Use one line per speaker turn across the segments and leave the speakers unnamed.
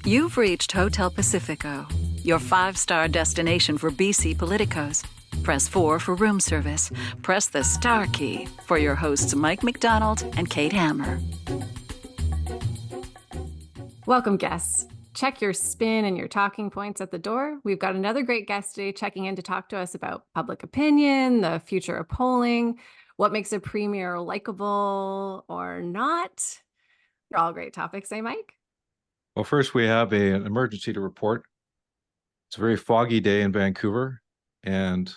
You've reached Hotel Pacifico, your 5-star destination for BC politicos. Press 4 for room service. Press the star key for your hosts Mike McDonald and Kate Hammer.
Welcome, guests. Check your spin and your talking points at the door. We've got another great guest today checking in to talk to us about public opinion, the future of polling, what makes a premier likable or not. They're all great topics, eh, Mike?
Well, first we have an emergency to report. It's a very foggy day in Vancouver, and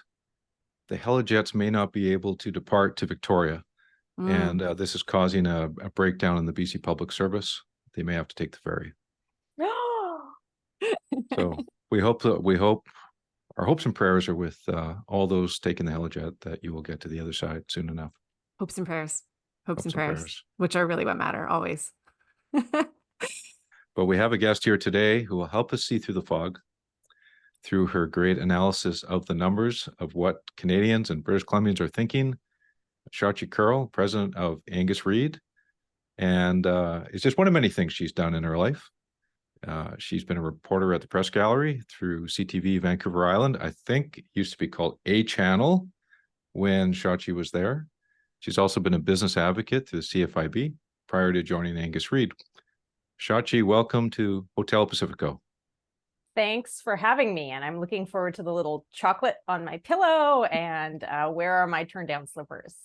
the Helijets may not be able to depart to Victoria. And this is causing a breakdown in the BC Public Service. They may have to take the ferry. So our hopes and prayers are with all those taking the Helijet that you will get to the other side soon enough.
Hopes and prayers, which are really what matter always.
But we have a guest here today who will help us see through the fog through her great analysis of the numbers of what Canadians and British Columbians are thinking. Shachi Kurl, president of Angus Reid, and it's just one of many things she's done in her life. She's been a reporter at the Press Gallery through CTV Vancouver Island. I think it used to be called A Channel when Shachi was there. She's also been a business advocate through the CFIB prior to joining Angus Reid. Shachi, welcome to Hotel Pacifico.
Thanks for having me, and I'm looking forward to the little chocolate on my pillow and where are my turn down slippers.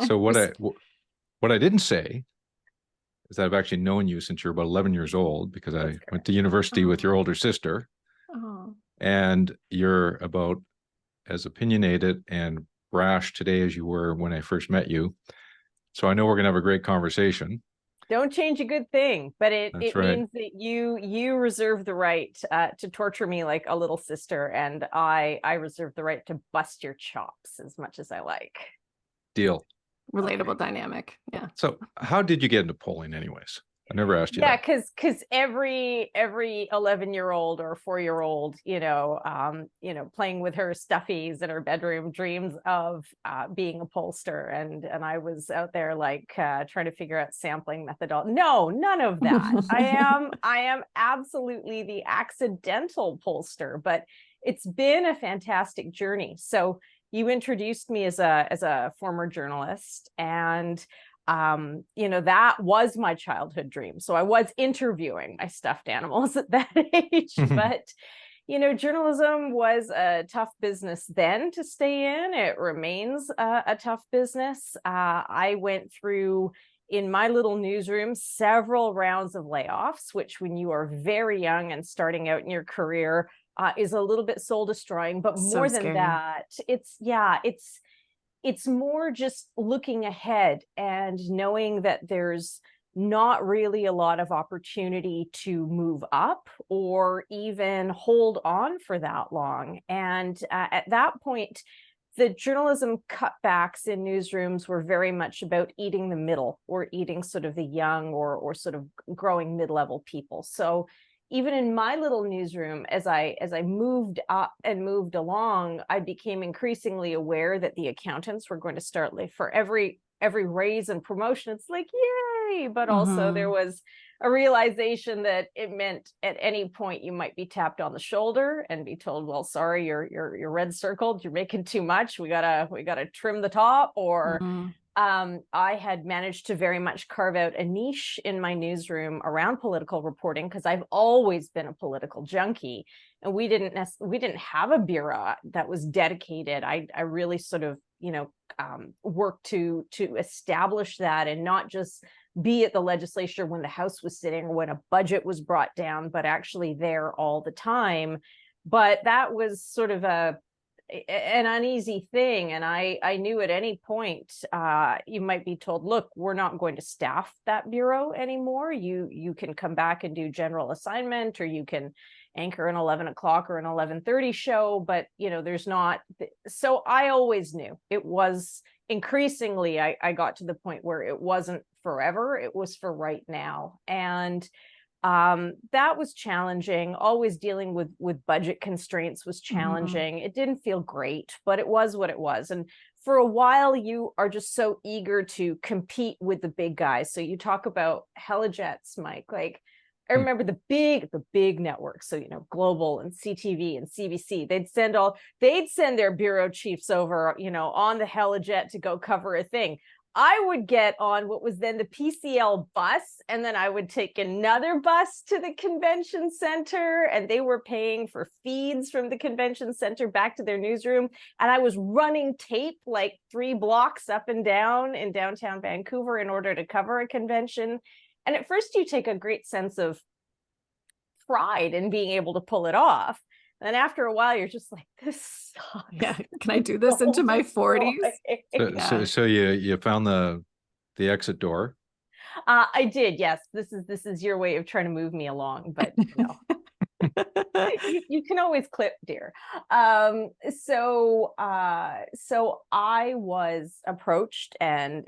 So what I didn't say is that I've actually known you since you're about 11 years old, because I went to university with your older sister, and you're about as opinionated and brash today as you were when I first met you. So I know we're gonna have a great conversation.
Don't change a good thing, but it
right.
means that you reserve the right to torture me like a little sister, and I reserve the right to bust your chops as much as I like.
Deal.
Relatable dynamic. Yeah.
So how did you get into polling anyways? I never asked you
that.
Yeah,
because every 11-year-old or 4-year-old, playing with her stuffies in her bedroom dreams of being a pollster, and I was out there like trying to figure out sampling methodology. No, none of that. I am absolutely the accidental pollster, but it's been a fantastic journey. So you introduced me as a former journalist, and that was my childhood dream. So I was interviewing my stuffed animals at that age, but journalism was a tough business then to stay in. It remains a tough business. I went through, in my little newsroom, several rounds of layoffs, which when you are very young and starting out in your career is a little bit soul destroying, but more than that, it's more just looking ahead and knowing that there's not really a lot of opportunity to move up or even hold on for that long. And at that point, the journalism cutbacks in newsrooms were very much about eating the middle, or eating sort of the young or sort of growing mid-level people. So even in my little newsroom, as I moved up and moved along, I became increasingly aware that the accountants were going to start, like, for every raise and promotion, it's like, yay! But also there was a realization that it meant at any point you might be tapped on the shoulder and be told, well, sorry, you're red circled, you're making too much, we gotta trim the top, or I had managed to very much carve out a niche in my newsroom around political reporting, because I've always been a political junkie, and we didn't have a bureau that was dedicated. I really sort of worked to establish that, and not just be at the legislature when the House was sitting or when a budget was brought down, but actually there all the time. But that was sort of an uneasy thing, and I knew at any point you might be told, look, we're not going to staff that bureau anymore. You can come back and do general assignment, or you can anchor an 11 o'clock or an 11:30 show, but there's not. So I always knew it was increasingly, I got to the point where it wasn't forever, it was for right now. And that was challenging. Always dealing with budget constraints was challenging. It didn't feel great, but it was what it was. And for a while, you are just so eager to compete with the big guys. So you talk about Helijets, Mike, like I remember the big networks. So, you know, Global and CTV and CBC, they'd send their bureau chiefs over, you know, on the helijet to go cover a thing. I would get on what was then the PCL bus, and then I would take another bus to the convention center, and they were paying for feeds from the convention center back to their newsroom. And I was running tape like 3 blocks up and down in downtown Vancouver in order to cover a convention. And at first you take a great sense of pride in being able to pull it off. And after a while, you're just like, this sucks.
Yeah. Can I do this into my 40s?
So you found the exit door.
I did, yes. This is your way of trying to move me along, but you know. you can always clip, dear. So I was approached and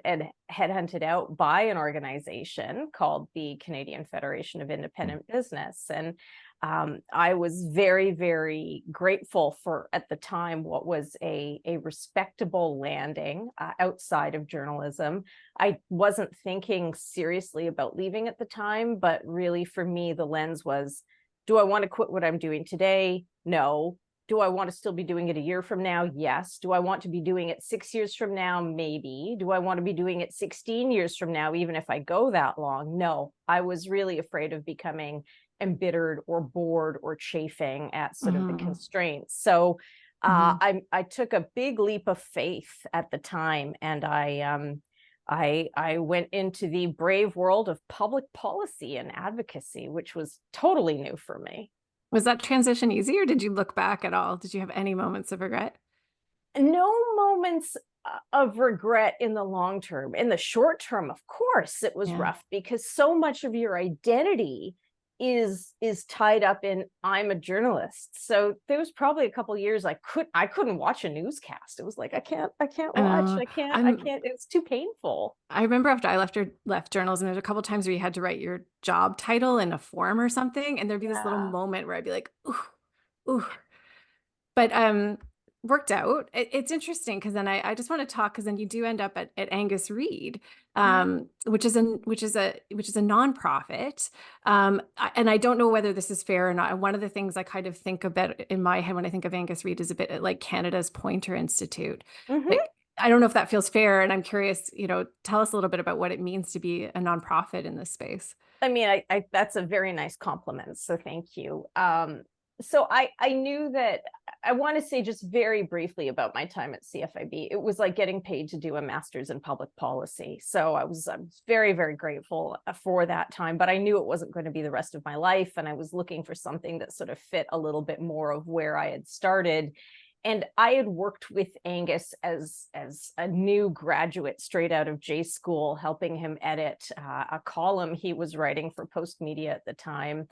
headhunted out by an organization called the Canadian Federation of Independent Business. And I was very, very grateful for, at the time, what was a respectable landing outside of journalism. I wasn't thinking seriously about leaving at the time, but really for me, the lens was, do I want to quit what I'm doing today? No. Do I want to still be doing it a year from now? Yes. Do I want to be doing it 6 years from now? Maybe. Do I want to be doing it 16 years from now, even if I go that long? No. I was really afraid of becoming embittered or bored or chafing at sort of the constraints. So I took a big leap of faith at the time, and I went into the brave world of public policy and advocacy, which was totally new for me.
Was that transition easy, or did you look back at all? Did you have any moments of regret?
No moments of regret in the long term. In the short term, of course, it was rough, because so much of your identity is tied up in, I'm a journalist. So there was probably a couple of years I couldn't watch a newscast. It was like, I can't watch. I can't. It's too painful.
I remember after I left journalism, there's a couple of times where you had to write your job title in a form or something, and there'd be this little moment where I'd be like, ooh. But worked out. It's interesting, because then I just want to talk, because then you do end up at Angus Reid, which is a nonprofit, and I don't know whether this is fair or not. And one of the things I kind of think about in my head when I think of Angus Reid is a bit like Canada's Pointer Institute. Like, I don't know if that feels fair, and I'm curious, you know, tell us a little bit about what it means to be a nonprofit in this space.
I mean, I that's a very nice compliment, so thank you. So I knew that, I want to say just very briefly about my time at CFIB. It was like getting paid to do a master's in public policy. So I was very, very grateful for that time, but I knew it wasn't going to be the rest of my life. And I was looking for something that sort of fit a little bit more of where I had started. And I had worked with Angus as a new graduate straight out of J school, helping him edit a column he was writing for Post Media at the time.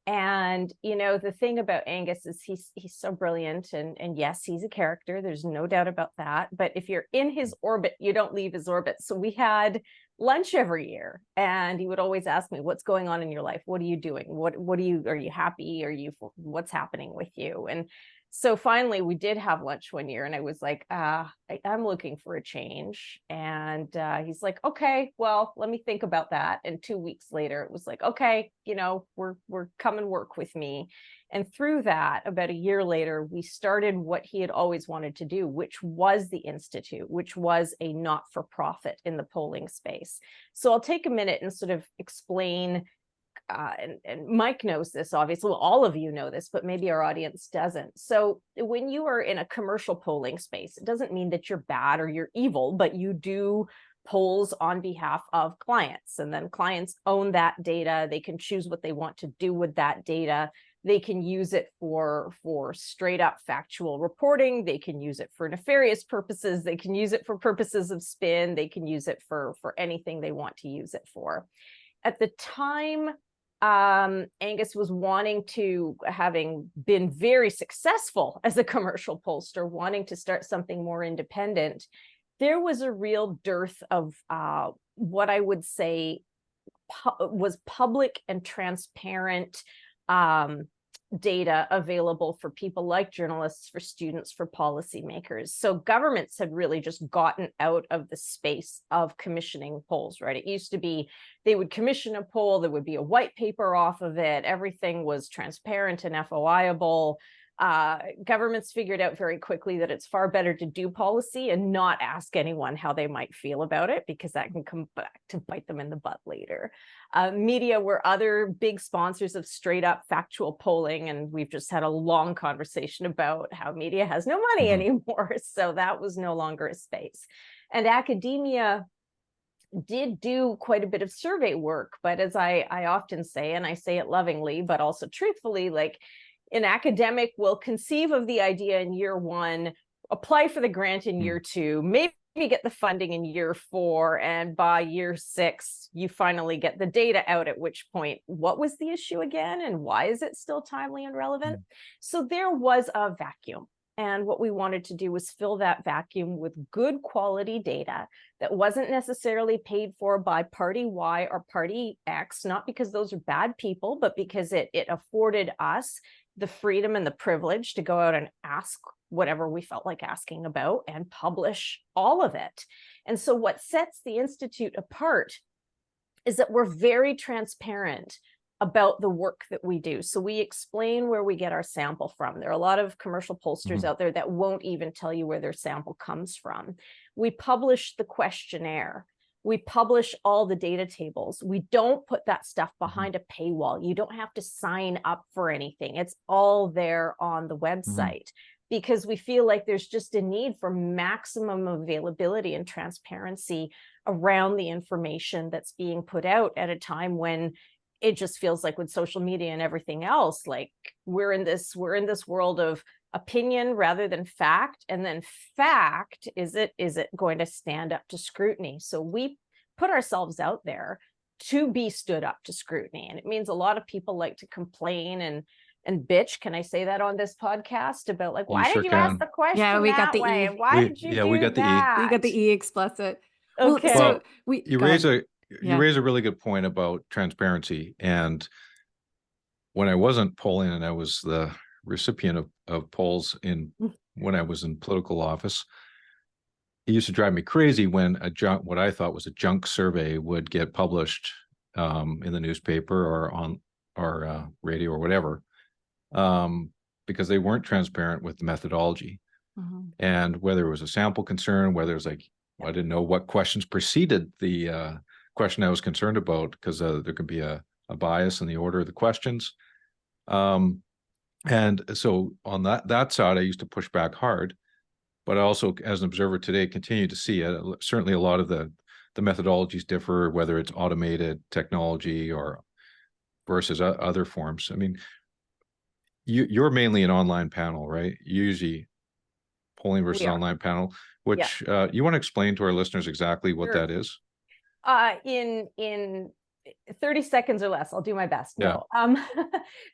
And, you know, the thing about Angus is he's so brilliant, and yes, he's a character. There's no doubt about that. But if you're in his orbit, you don't leave his orbit. So we had lunch every year, and he would always ask me, what's going on in your life? What are you doing? Are you happy? What's happening with you? And so finally we did have lunch one year, and I was like, I'm looking for a change. And he's like, okay, well, let me think about that. And 2 weeks later, it was like, okay, you know, we're come and work with me. And through that, about a year later, we started what he had always wanted to do, which was the Institute, which was a not-for-profit in the polling space. So I'll take a minute and sort of explain, and Mike knows this, obviously, well, all of you know this, but maybe our audience doesn't. So when you are in a commercial polling space, it doesn't mean that you're bad or you're evil, but you do polls on behalf of clients, and then clients own that data. They can choose what they want to do with that data. They can use it for straight up factual reporting. They can use it for nefarious purposes. They can use it for purposes of spin. They can use it for anything they want to use it for. At the time, Angus was wanting to, having been very successful as a commercial pollster, wanting to start something more independent. There was a real dearth of what I would say was public and transparent data available for people like journalists, for students, for policymakers. So governments had really just gotten out of the space of commissioning polls, right? It used to be they would commission a poll, there would be a white paper off of it, everything was transparent and FOIable. Governments figured out very quickly that it's far better to do policy and not ask anyone how they might feel about it, because that can come back to bite them in the butt later. Media were other big sponsors of straight up factual polling, and we've just had a long conversation about how media has no money anymore, so that was no longer a space. And academia did do quite a bit of survey work, but as I often say, and I say it lovingly but also truthfully, like, an academic will conceive of the idea in year one, apply for the grant in year two, maybe get the funding in year four, and by year six, you finally get the data out, at which point, what was the issue again, and why is it still timely and relevant? So there was a vacuum. And what we wanted to do was fill that vacuum with good quality data that wasn't necessarily paid for by party Y or party X, not because those are bad people, but because it afforded us the freedom and the privilege to go out and ask whatever we felt like asking about and publish all of it. And so what sets the Institute apart is that we're very transparent about the work that we do. So we explain where we get our sample from. There are a lot of commercial pollsters out there that won't even tell you where their sample comes from. We publish the questionnaire. We publish all the data tables. We don't put that stuff behind a paywall. You don't have to sign up for anything. It's all there on the website, because we feel like there's just a need for maximum availability and transparency around the information that's being put out at a time when it just feels like, with social media and everything else, like we're in this world of opinion rather than fact. And then fact, is it going to stand up to scrutiny? So we put ourselves out there to be stood up to scrutiny. And it means a lot of people like to complain and bitch. Can I say that on this podcast about, like, why did you ask the question that way? Why did you do
we got
that?
We got the E explicit.
Okay.
Well, so
you raise a really good point about transparency. And when I wasn't polling and I was the recipient of polls when I was in political office, it used to drive me crazy when what I thought was a junk survey would get published in the newspaper or on or radio or whatever, because they weren't transparent with the methodology. And whether it was a sample concern, whether it was like, I didn't know what questions preceded the question I was concerned about, because there could be a bias in the order of the questions. And so on that side, I used to push back hard, but I also, as an observer today, continue to see it. Certainly a lot of the methodologies differ, whether it's automated technology or versus other forms. I mean, you're mainly an online panel, right? Usually polling versus online panel, which you want to explain to our listeners exactly what that is?
In 30 seconds or less, I'll do my best. No.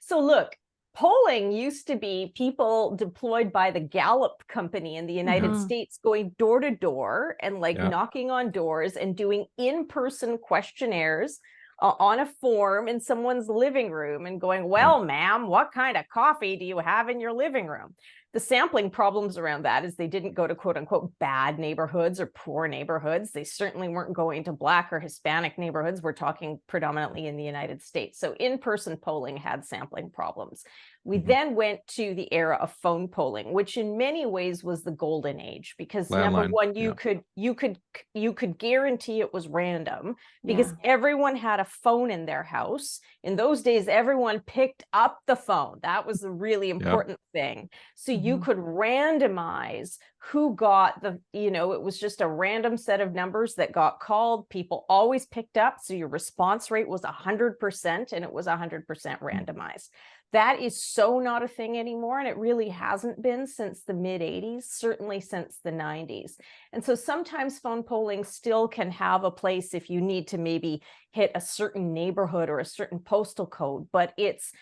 So look, polling used to be people deployed by the Gallup company in the United States going door to door and knocking on doors and doing in-person questionnaires on a form in someone's living room and going, well, ma'am, what kind of coffee do you have in your living room? The sampling problems around that is they didn't go to quote unquote bad neighborhoods or poor neighborhoods. They certainly weren't going to Black or Hispanic neighborhoods. We're talking predominantly in the United States. So in-person polling had sampling problems. We then went to the era of phone polling, which in many ways was the golden age, because number one, you could guarantee it was random because everyone had a phone in their house. In those days, everyone picked up the phone. That was a really important thing. So you could randomize who got it was just a random set of numbers that got called. People always picked up. So your response rate was 100% and it was 100% randomized. That is so not a thing anymore. And it really hasn't been since the mid 80s, certainly since the 90s. And so sometimes phone polling still can have a place if you need to maybe hit a certain neighborhood or a certain postal code, but it's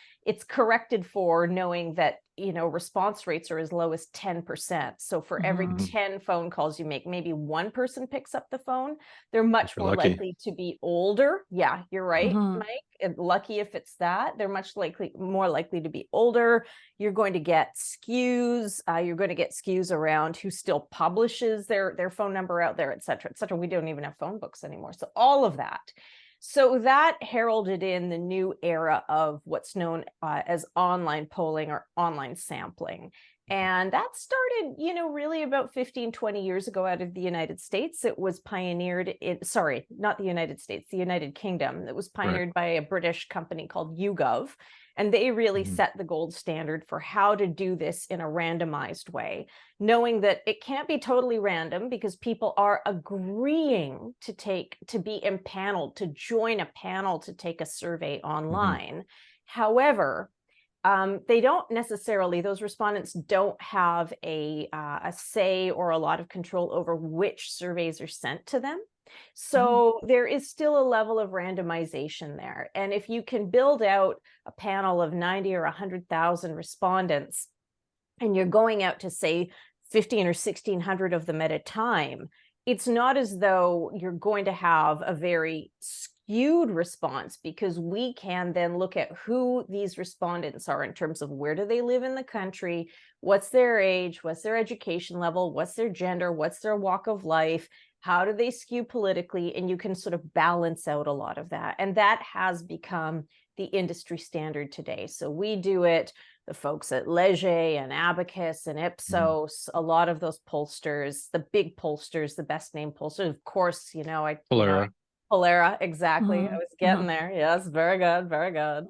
corrected for knowing that, response rates are as low as 10%. So for every
Mhm.
10 phone calls you make, maybe one person picks up the phone. They're much
you're
more
lucky.
likely to be older. Yeah, you're right,
Mhm.
Mike. And lucky if it's that. They're more likely to be older. You're going to get skews. You're going to get skews around who still publishes their phone number out there, et cetera, et cetera. We don't even have phone books anymore. So all of that. So that heralded in the new era of what's known as online polling or online sampling. And that started, really about 15, 20 years ago out of the United States. It was pioneered sorry, not the United States, the United Kingdom. It was pioneered by a British company called YouGov. And they really set the gold standard for how to do this in a randomized way, knowing that it can't be totally random because people are agreeing to be impaneled, to join a panel to take a survey online. However, they don't necessarily, those respondents don't have a say or a lot of control over which surveys are sent to them. So there is still a level of randomization there. And if you can build out a panel of 90 or 100,000 respondents, and you're going out to say 15 or 1,600 of them at a time, it's not as though you're going to have a very skewed response, because we can then look at who these respondents are in terms of where do they live in the country, what's their age, what's their education level, what's their gender, what's their walk of life, how do they skew politically, and you can sort of balance out a lot of that. And that has become the industry standard today. So we do it, the folks at Leger and Abacus and Ipsos, a lot of those pollsters, the big pollsters, the best named pollsters, of course, Polera, exactly. I was getting there. Yes, very good, very good.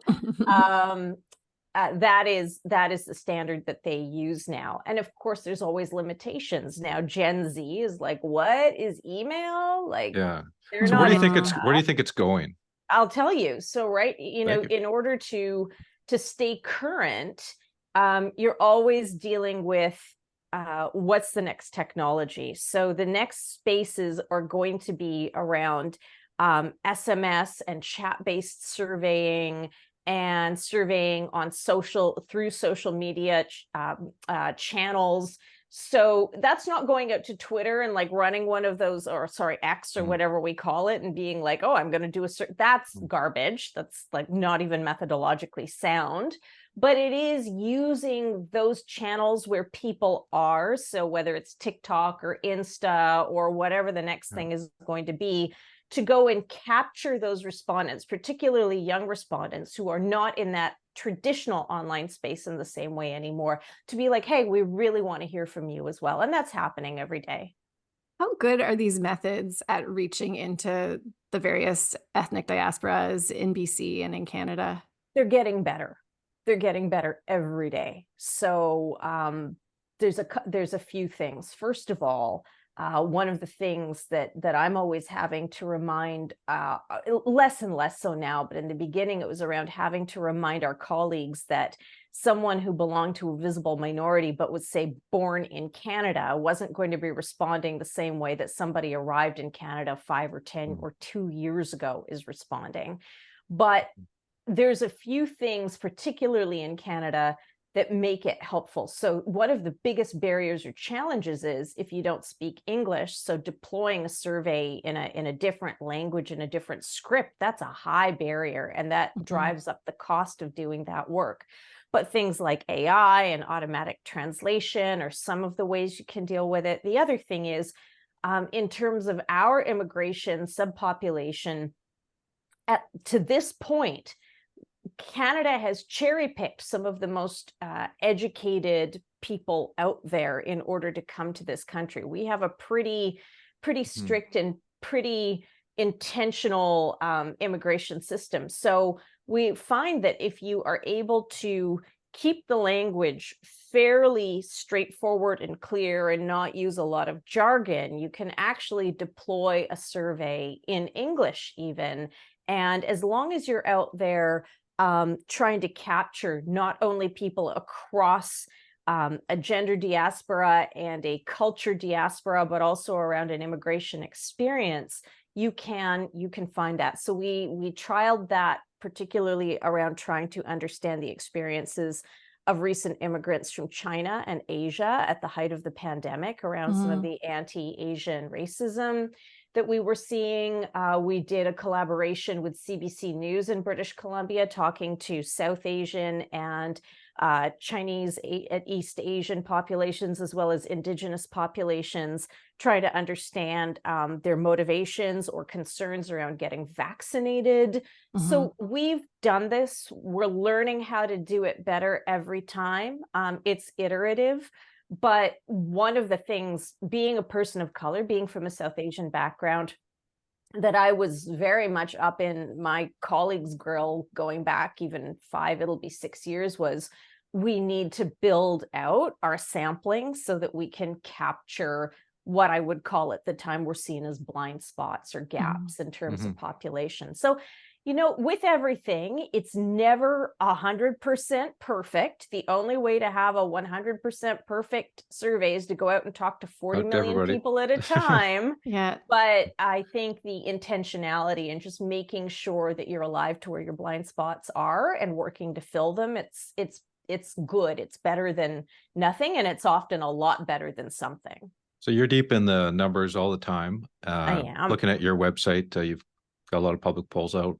That is the standard that they use now. And of course, there's always limitations. Now, Gen Z is like, what is email? Like,
Yeah.
they're
So
not
where do you
into
think it's
that.
where do you think it's going?
I'll tell you. So, right,
Thank you.
in order to stay current, you're always dealing with what's the next technology. So the next spaces are going to be around SMS and chat-based surveying, and surveying on through social media channels. So that's not going out to Twitter and like running one of those, or sorry, X or whatever we call it, and being like, oh, I'm going to do that's garbage. That's like not even methodologically sound. But it is using those channels where people are. So whether it's TikTok or Insta or whatever the next thing is going to be, to go and capture those respondents, particularly young respondents who are not in that traditional online space in the same way anymore, to be like, hey, we really want to hear from you as well. And that's happening every day.
How good are these methods at reaching into the various ethnic diasporas in BC and in Canada?
They're getting better. They're getting better every day. So there's a few things. First of all, one of the things that I'm always having to remind, less and less so now, but in the beginning it was around having to remind our colleagues that someone who belonged to a visible minority but was, say, born in Canada wasn't going to be responding the same way that somebody arrived in Canada 5 or 10 or 2 years ago is responding. But there's a few things, particularly in Canada, that make it helpful. So one of the biggest barriers or challenges is if you don't speak English. So deploying a survey in a different language, in a different script, that's a high barrier, and that drives up the cost of doing that work. But things like AI and automatic translation are some of the ways you can deal with it. The other thing is, in terms of our immigration subpopulation, to this point, Canada has cherry-picked some of the most educated people out there in order to come to this country. We have a pretty strict and pretty intentional immigration system. So we find that if you are able to keep the language fairly straightforward and clear and not use a lot of jargon, you can actually deploy a survey in English even. And as long as you're out there trying to capture not only people across a gender diaspora and a culture diaspora, but also around an immigration experience, you can find that. So we trialed that particularly around trying to understand the experiences of recent immigrants from China and Asia at the height of the pandemic around some of the anti-Asian racism that we were seeing. We did a collaboration with CBC News in British Columbia, talking to South Asian and Chinese East Asian populations, as well as Indigenous populations, try to understand their motivations or concerns around getting vaccinated. So we've done this. We're learning how to do it better every time. It's iterative. But one of the things, being a person of color, being from a South Asian background, that I was very much up in my colleagues' grill going back even 5, it'll be 6 years, was we need to build out our sampling so that we can capture what I would call at the time were seen as blind spots or gaps in terms of population. So, you know, with everything, it's never 100% perfect. The only way to have a 100% perfect survey is to go out and talk to 40 million people at a time. But I think the intentionality and just making sure that you're alive to where your blind spots are and working to fill them, it's good. It's better than nothing, and it's often a lot better than something.
So you're deep in the numbers all the time.
I am.
Looking at your website, you've got a lot of public polls out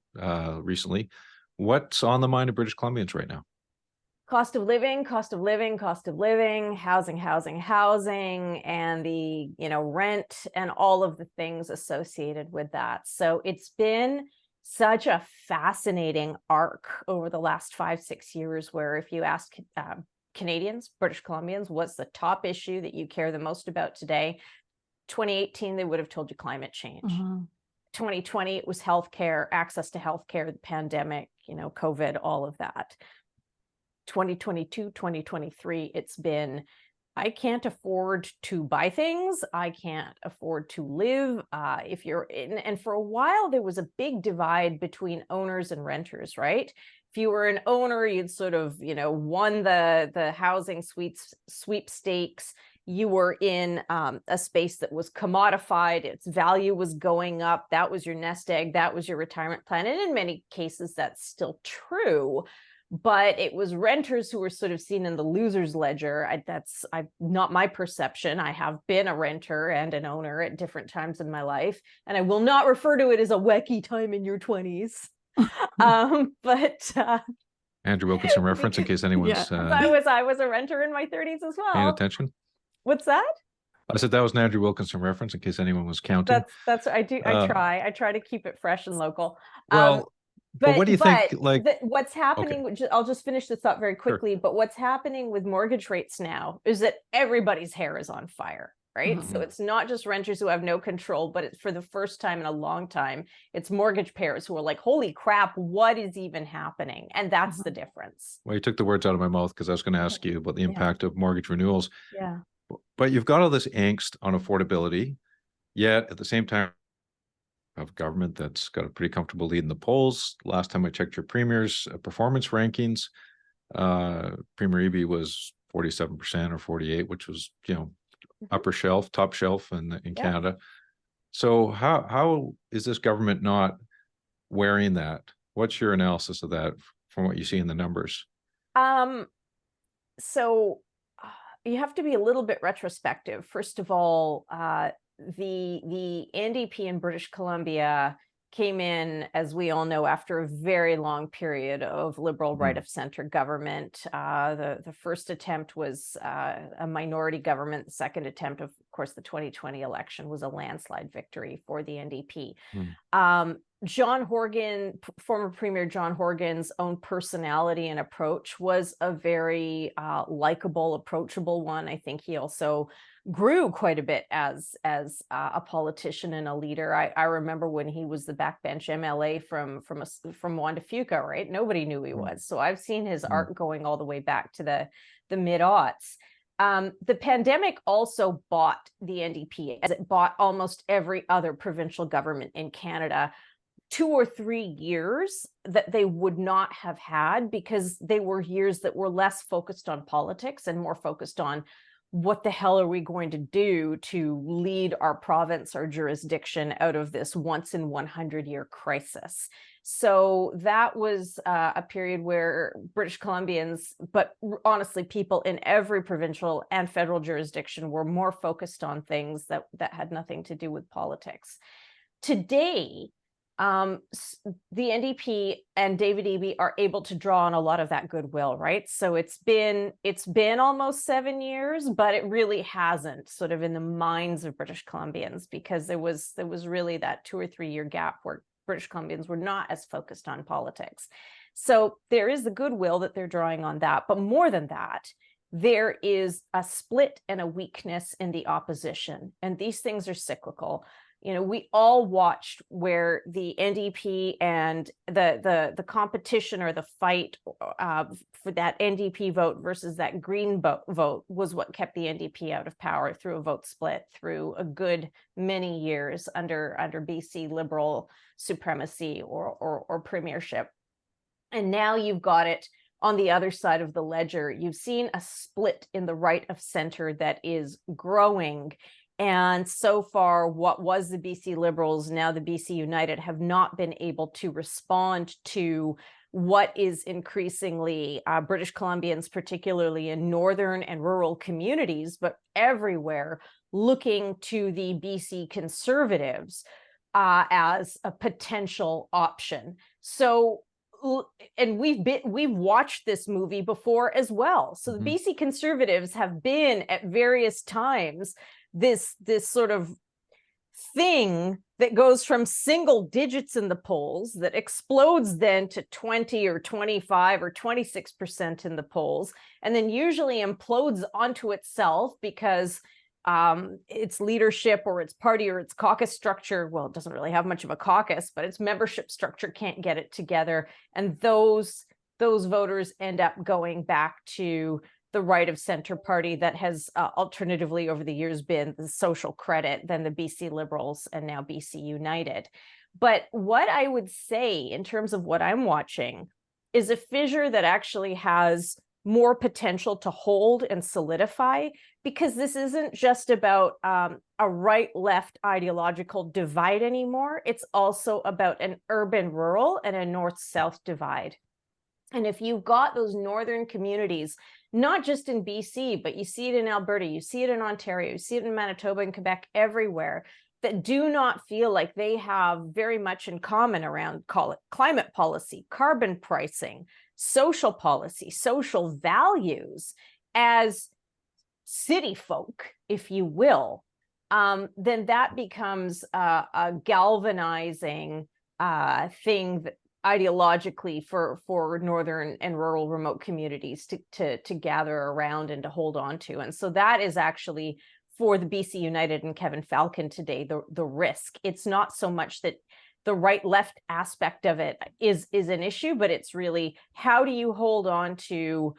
recently. What's on the mind of British Columbians right now?
Cost of living, housing, and the, you know, rent and all of the things associated with that. So it's been such a fascinating arc over the last 5-6 years, where if you ask Canadians, British Columbians, what's the top issue that you care the most about today? 2018, they would have told you climate change. 2020, it was healthcare, access to healthcare, the pandemic, you know, COVID, all of that. 2022, 2023, it's been, I can't afford to buy things. I can't afford to live. If you're in, and for a while, there was a big divide between owners and renters, right? If you were an owner, you'd sort of, you know, won the housing sweepstakes. You were in a space that was commodified, its value was going up, that was your nest egg, that was your retirement plan. And in many cases, that's still true. But it was renters who were sort of seen in the loser's ledger. That's not my perception. I have been a renter and an owner at different times in my life, and I will not refer to it as a wacky time in your 20s. But
Andrew Wilkinson reference, in case anyone's
I was a renter in my 30s as well.
Paying attention.
What's that?
I said that was an Andrew Wilkinson reference, in case anyone was counting.
That's I do. I try to keep it fresh and local.
Well, but what do you think? Like,
what's happening? Okay. I'll just finish this thought very quickly. Sure. But what's happening with mortgage rates now is that everybody's hair is on fire, right? So it's not just renters who have no control, but it's, for the first time in a long time, it's mortgage payers who are like, "Holy crap, what is even happening?" And that's the difference.
Well, you took the words out of my mouth, because I was going to ask you about the impact of mortgage renewals.
Yeah.
But you've got all this angst on affordability, yet at the same time, you have a government that's got a pretty comfortable lead in the polls. Last time I checked your premier's performance rankings, Premier Eby was 47% or 48%, which was, you know, upper shelf, top shelf in Canada. So how is this government not wearing that? What's your analysis of that from what you see in the numbers?
So you have to be a little bit retrospective. First of all, the NDP in British Columbia came in, as we all know, after a very long period of liberal right-of-center government. The first attempt was a minority government. The second attempt, of course, the 2020 election, was a landslide victory for the NDP. John Horgan, former Premier John Horgan's own personality and approach was a very likable, approachable one. I think he also grew quite a bit as a politician and a leader. I remember when he was the backbench MLA from Juan de Fuca, right? Nobody knew who he was. So I've seen his arc going all the way back to the mid-aughts. The pandemic also bought the NDP, as it bought almost every other provincial government in Canada, 2 or 3 years that they would not have had, because they were years that were less focused on politics and more focused on what the hell are we going to do to lead our province, our jurisdiction out of this once in 100-year crisis? So that was a period where British Columbians, but honestly, people in every provincial and federal jurisdiction were more focused on things that had nothing to do with politics. Today, the NDP and David Eby are able to draw on a lot of that goodwill, right? So it's been almost 7 years, but it really hasn't, sort of in the minds of British Columbians, because there was really that 2 or 3 year gap where British Columbians were not as focused on politics. So there is the goodwill that they're drawing on that, but more than that, there is a split and a weakness in the opposition, and these things are cyclical. You know, we all watched where the NDP and the competition or the fight for that NDP vote versus that Green vote was what kept the NDP out of power through a vote split through a good many years under BC Liberal supremacy or premiership. And now you've got it on the other side of the ledger. You've seen a split in the right of center that is growing. And so far, what was the BC Liberals, now the BC United, have not been able to respond to what is increasingly British Columbians, particularly in northern and rural communities, but everywhere, looking to the BC Conservatives as a potential option. So, and we've watched this movie before as well. So the BC Conservatives have been at various times this sort of thing that goes from single digits in the polls that explodes then to 20 or 25 or 26% in the polls, and then usually implodes onto itself because its leadership or its party or its caucus structure, well, it doesn't really have much of a caucus, but its membership structure can't get it together. And those voters end up going back to the right of center party that has alternatively over the years been the Social Credit, then the BC Liberals, and now BC United. But what I would say in terms of what I'm watching is a fissure that actually has more potential to hold and solidify, because this isn't just about a right-left ideological divide anymore. It's also about an urban-rural and a north-south divide. And if you've got those northern communities, not just in BC, but you see it in Alberta, you see it in Ontario, you see it in Manitoba and Quebec, everywhere, that do not feel like they have very much in common around, call it climate policy, carbon pricing, social policy, social values as city folk, if you will, then that becomes a galvanizing thing that ideologically for northern and rural remote communities to gather around and to hold on to. And so that is actually, for the BC United and Kevin Falcon today, the risk. It's not so much that the right-left aspect of it is an issue, but it's really, how do you hold on to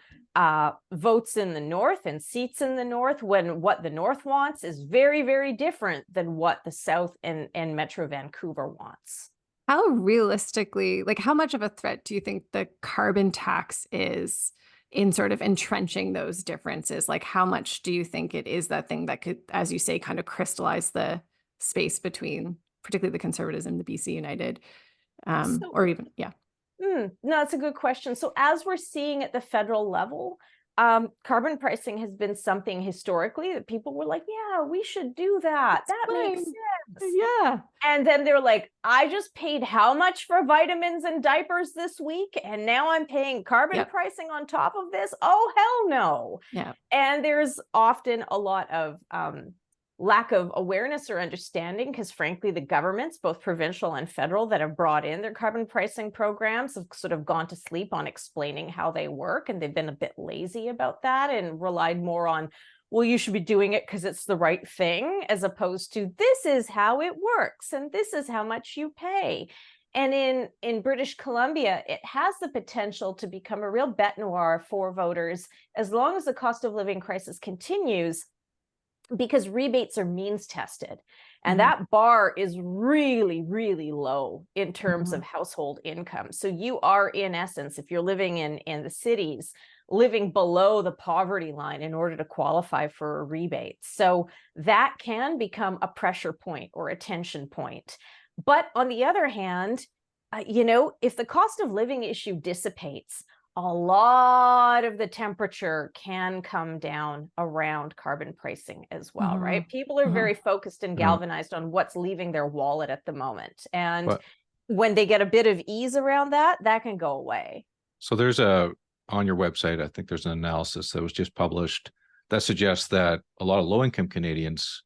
votes in the north and seats in the north when what the north wants is very, very different than what the south and Metro Vancouver wants?
How realistically, like how much of a threat do you think the carbon tax is in sort of entrenching those differences? Like how much do you think it is that thing that could, as you say, kind of crystallize the space between particularly the Conservatives and the BC United, or even, yeah.
No, that's a good question. So as we're seeing at the federal level, carbon pricing has been something historically that people were like, yeah, we should do that. That makes sense.
Yeah.
And then they're like, I just paid how much for vitamins and diapers this week, and now I'm paying carbon pricing on top of this? Oh, hell no.
Yeah.
And there's often a lot of lack of awareness or understanding, because frankly, the governments, both provincial and federal, that have brought in their carbon pricing programs have sort of gone to sleep on explaining how they work, and they've been a bit lazy about that and relied more on, well, you should be doing it because it's the right thing, as opposed to this is how it works and this is how much you pay. And in British Columbia, it has the potential to become a real bête noire for voters as long as the cost of living crisis continues, because rebates are means tested. And that bar is really, really low in terms of household income. So you are, in essence, if you're living in the cities, living below the poverty line in order to qualify for a rebate. So that can become a pressure point or a tension point. But on the other hand, if the cost of living issue dissipates, a lot of the temperature can come down around carbon pricing as well, right? People are very focused and galvanized on what's leaving their wallet at the moment. And when they get a bit of ease around that, that can go away.
So there's on your website, I think there's an analysis that was just published that suggests that a lot of low-income Canadians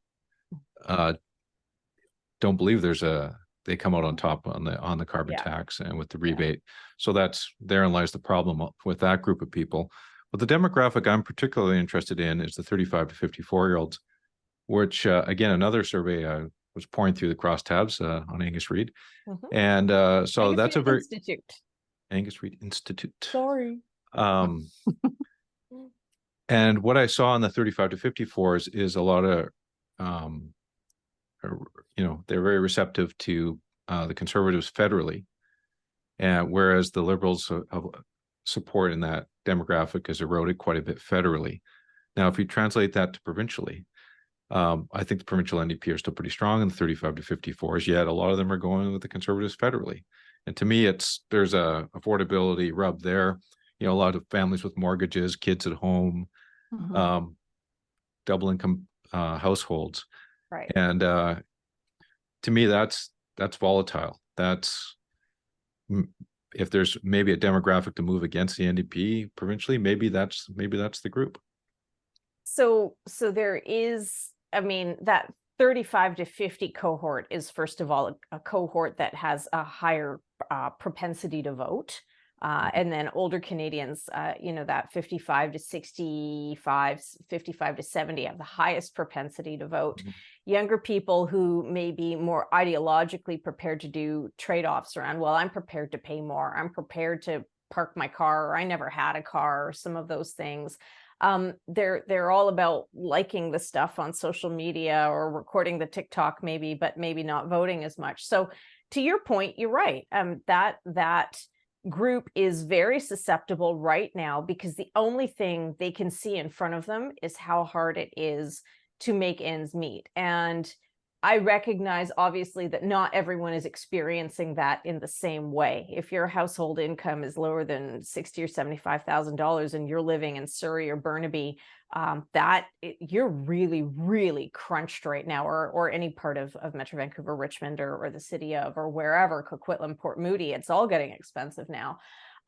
don't believe they come out on top on the carbon tax and with the rebate. So therein lies the problem with that group of people. But the demographic I'm particularly interested in is the 35 to 54-year-olds, which again, another survey was pouring through the crosstabs on Angus Reid. And so
Angus
that's
Reid
a very
Institute.
Angus Reid Institute.
Sorry.
And what I saw in the 35 to 54s is a lot of they're very receptive to the Conservatives federally, and whereas the Liberals support in that demographic has eroded quite a bit federally. Now, if you translate that to provincially, I think the provincial NDP are still pretty strong in the 35 to 54s, yet a lot of them are going with the Conservatives federally. And to me, there's a affordability rub there. A lot of families with mortgages, kids at home, double income households.
Right.
And to me, that's volatile. If there's maybe a demographic to move against the NDP provincially, maybe that's the group.
So there is, that 35 to 50 cohort is, first of all, a cohort that has a higher propensity to vote. And then older Canadians, that 55 to 65, 55 to 70 have the highest propensity to vote. Younger people who may be more ideologically prepared to do trade-offs around, well, I'm prepared to pay more, I'm prepared to park my car, or I never had a car, or some of those things. They're all about liking the stuff on social media or recording the TikTok maybe, but maybe not voting as much. So to your point, you're right. That group is very susceptible right now because the only thing they can see in front of them is how hard it is to make ends meet. And I recognize, obviously, that not everyone is experiencing that in the same way. If your household income is lower than $60,000 or $75,000 and you're living in Surrey or Burnaby, you're really, really crunched right now, or any part of Metro Vancouver, Richmond, or the city of, or wherever, Coquitlam, Port Moody, it's all getting expensive now.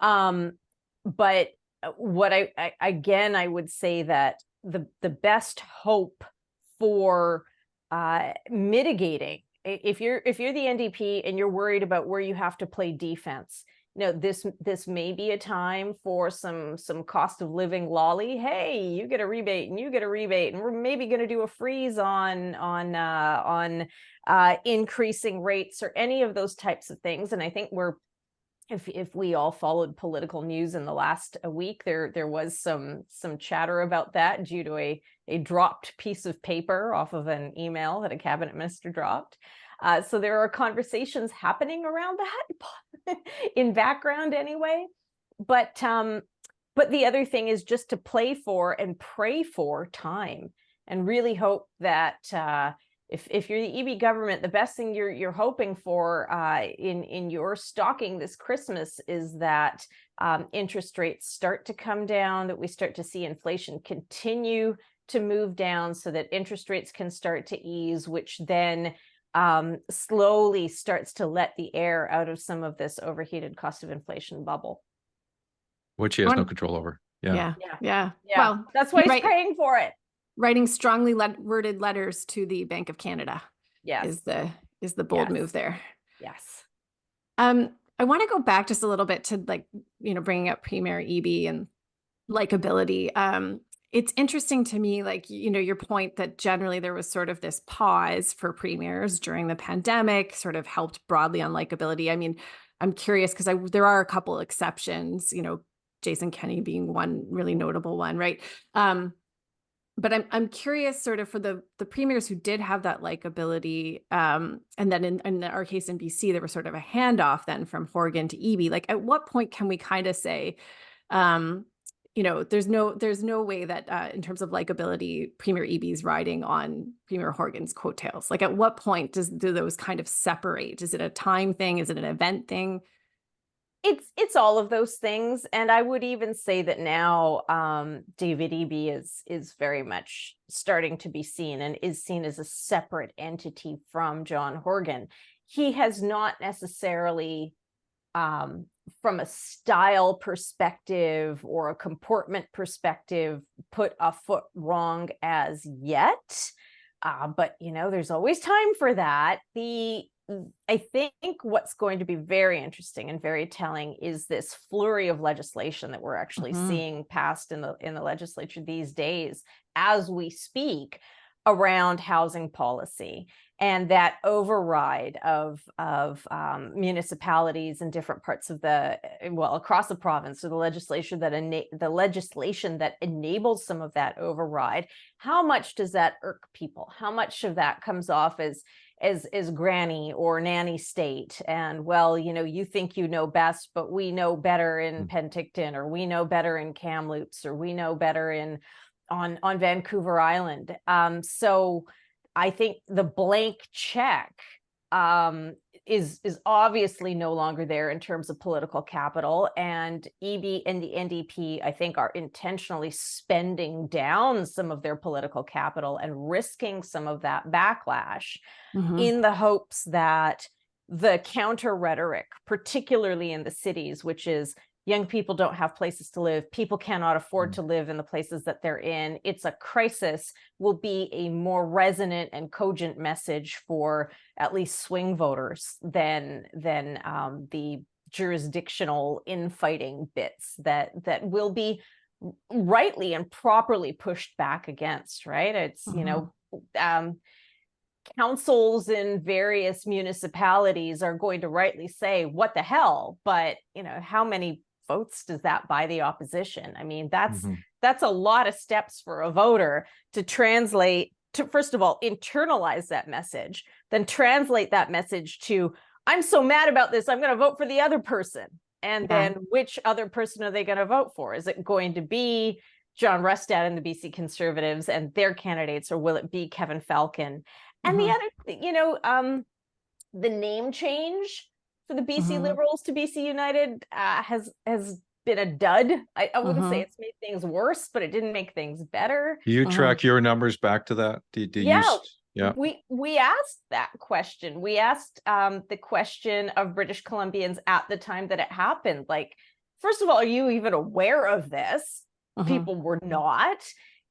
But what I would say that the best hope for mitigating, if you're the NDP and you're worried about where you have to play defense, this may be a time for some cost of living lolly. Hey, you get a rebate and you get a rebate, and we're maybe going to do a freeze on increasing rates or any of those types of things. And I think if we all followed political news in the last week, there was some chatter about that due to a dropped piece of paper off of an email that a cabinet minister dropped. So there are conversations happening around that in background anyway. But the other thing is just to play for and pray for time, and really hope that if you're the EB government, the best thing you're hoping for in your stocking this Christmas is that interest rates start to come down, that we start to see inflation continue to move down, so that interest rates can start to ease, which then slowly starts to let the air out of some of this overheated cost of inflation bubble,
which he has no control over. Yeah.
Well,
that's why he's praying for it.
Writing strongly worded letters to the Bank of Canada, is the bold move there.
Yes.
I want to go back just a little bit to bringing up Premier EB and likability. It's interesting to me, your point that generally there was sort of this pause for premiers during the pandemic, sort of helped broadly on likability. I mean, I'm curious because there are a couple exceptions, Jason Kenney being one really notable one, right? But I'm curious sort of for the premiers who did have that likability, and then in our case in BC, there was sort of a handoff then from Horgan to EB. At what point can we kind of say, there's no way that in terms of likability, Premier Eby's riding on Premier Horgan's coattails. Like, at what point do those kind of separate? Is it a time thing? Is it an event thing?
It's all of those things, and I would even say that now David Eby is very much starting to be seen, and is seen as a separate entity from John Horgan. He has not necessarily, from a style perspective or a comportment perspective, put a foot wrong as yet, but there's always time for that. I think what's going to be very interesting and very telling is this flurry of legislation that we're actually seeing passed in the legislature these days as we speak around housing policy, and that override of municipalities in different parts of across the province, or the legislation that enables some of that override. How much does that irk people? How much of that comes off as granny or nanny state? And you think you know best, but we know better in Penticton, or we know better in Kamloops, or we know better on Vancouver Island. So I think the blank check is obviously no longer there in terms of political capital, and Eby and the NDP, I think, are intentionally spending down some of their political capital and risking some of that backlash in the hopes that the counter rhetoric, particularly in the cities, which is young people don't have places to live, people cannot afford to live in the places that they're in, it's a crisis, will be a more resonant and cogent message for at least swing voters than the jurisdictional infighting bits that will be rightly and properly pushed back against, right? It's councils in various municipalities are going to rightly say, what the hell? But how many votes does that buy the opposition? I mean, that's a lot of steps for a voter to translate, to first of all internalize that message, then translate that message to, I'm so mad about this, I'm going to vote for the other person. And then which other person are they going to vote for? Is it going to be John Rustad and the BC Conservatives and their candidates, or will it be Kevin Falcon? And the other, the name change for the BC Liberals to BC United has been a dud. I wouldn't say it's made things worse, but it didn't make things better.
Do you track your numbers back to that?
We asked that question. We asked the question of British Columbians at the time that it happened. Like, first of all, are you even aware of this? People were not.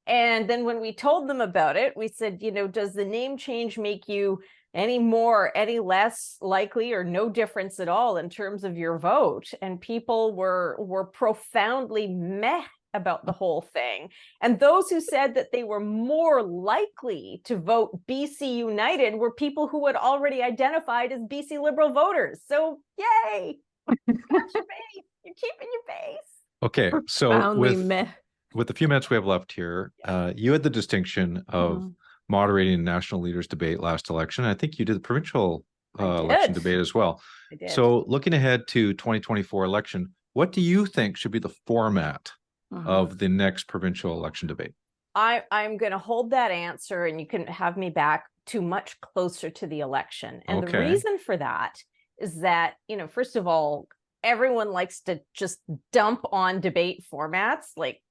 And then when we told them about it, we said, does the name change make you any less likely, or no difference at all in terms of your vote? And people were profoundly meh about the whole thing. And those who said that they were more likely to vote BC United were people who had already identified as BC Liberal voters. So yay, got your base. You're keeping your base.
Okay, so with the few minutes we have left here, you had the distinction of moderating the national leaders debate last election. I think you did the provincial election debate as well.
I did.
So looking ahead to 2024 election, what do you think should be the format of the next provincial election debate?
I'm going to hold that answer, and you can have me back to much closer to the election. And the reason for that is that, first of all, everyone likes to just dump on debate formats, like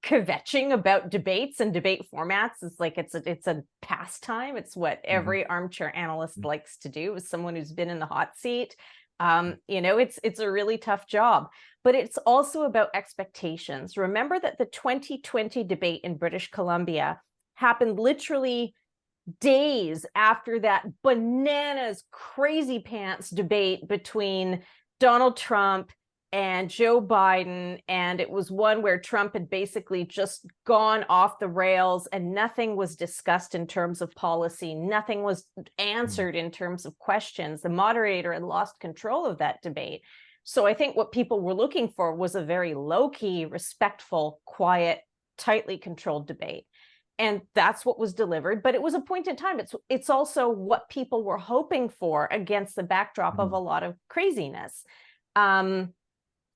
kvetching about debates and debate formats is like it's a pastime. It's what every armchair analyst likes to do, as someone who's been in the hot seat. It's a really tough job, but it's also about expectations. Remember that the 2020 debate in British Columbia happened literally days after that bananas crazy pants debate between Donald Trump and Joe Biden, and it was one where Trump had basically just gone off the rails and nothing was discussed in terms of policy. Nothing was answered in terms of questions. The moderator had lost control of that debate. So I think what people were looking for was a very low-key, respectful, quiet, tightly controlled debate. And that's what was delivered, but it was a point in time. It's also what people were hoping for against the backdrop of a lot of craziness.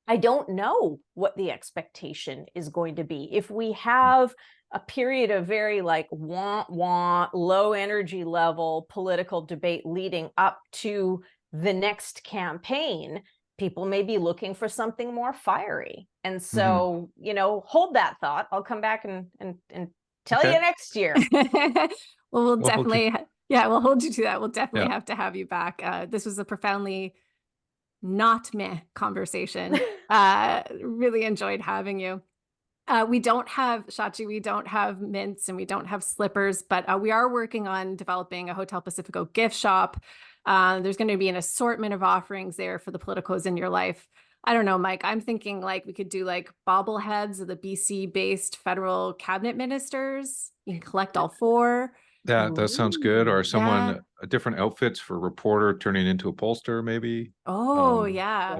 I don't know what the expectation is going to be. If we have a period of very like low energy level political debate leading up to the next campaign, people may be looking for something more fiery. And so, hold that thought. I'll come back and tell you next year.
Well, we'll definitely, we'll hold you to that. We'll definitely
Yeah.
have to have you back. This was a profoundly not meh conversation. Really enjoyed having you. We don't have, Shachi, we don't have mints and we don't have slippers, but we are working on developing a Hotel Pacifico gift shop. There's going to be an assortment of offerings there for the politicos in your life. I don't know, Mike, I'm thinking like we could do like bobbleheads of the BC based federal cabinet ministers. You can collect all 4.
That sounds good. Or someone,
Yeah.
different outfits for reporter turning into a pollster, maybe.
Oh,
Yeah.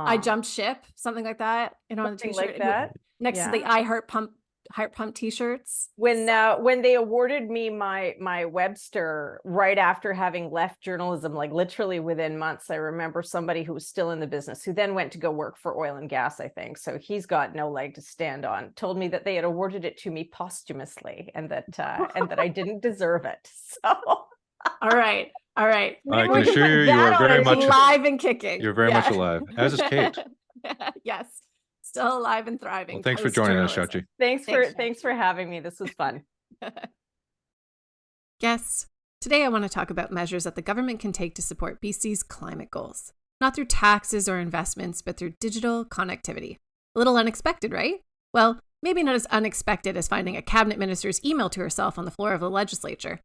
I jumped ship, something like that, on a
Something
t-shirt
like that.
next to the I Heart Pump t-shirts.
When they awarded me my Webster right after having left journalism, like literally within months, I remember somebody who was still in the business who then went to go work for oil and gas, I think. So he's got no leg to stand on. Told me that they had awarded it to me posthumously and that I didn't deserve it. So
All right.
I can assure you are very much
alive and kicking.
You're very much alive, as is Kate.
Yes. Still alive and thriving.
Well, thanks for joining us, Shachi.
Thanks for having me. This was fun.
Yes. Today I want to talk about measures that the government can take to support BC's climate goals. Not through taxes or investments, but through digital connectivity. A little unexpected, right? Well, maybe not as unexpected as finding a cabinet minister's email to herself on the floor of the legislature.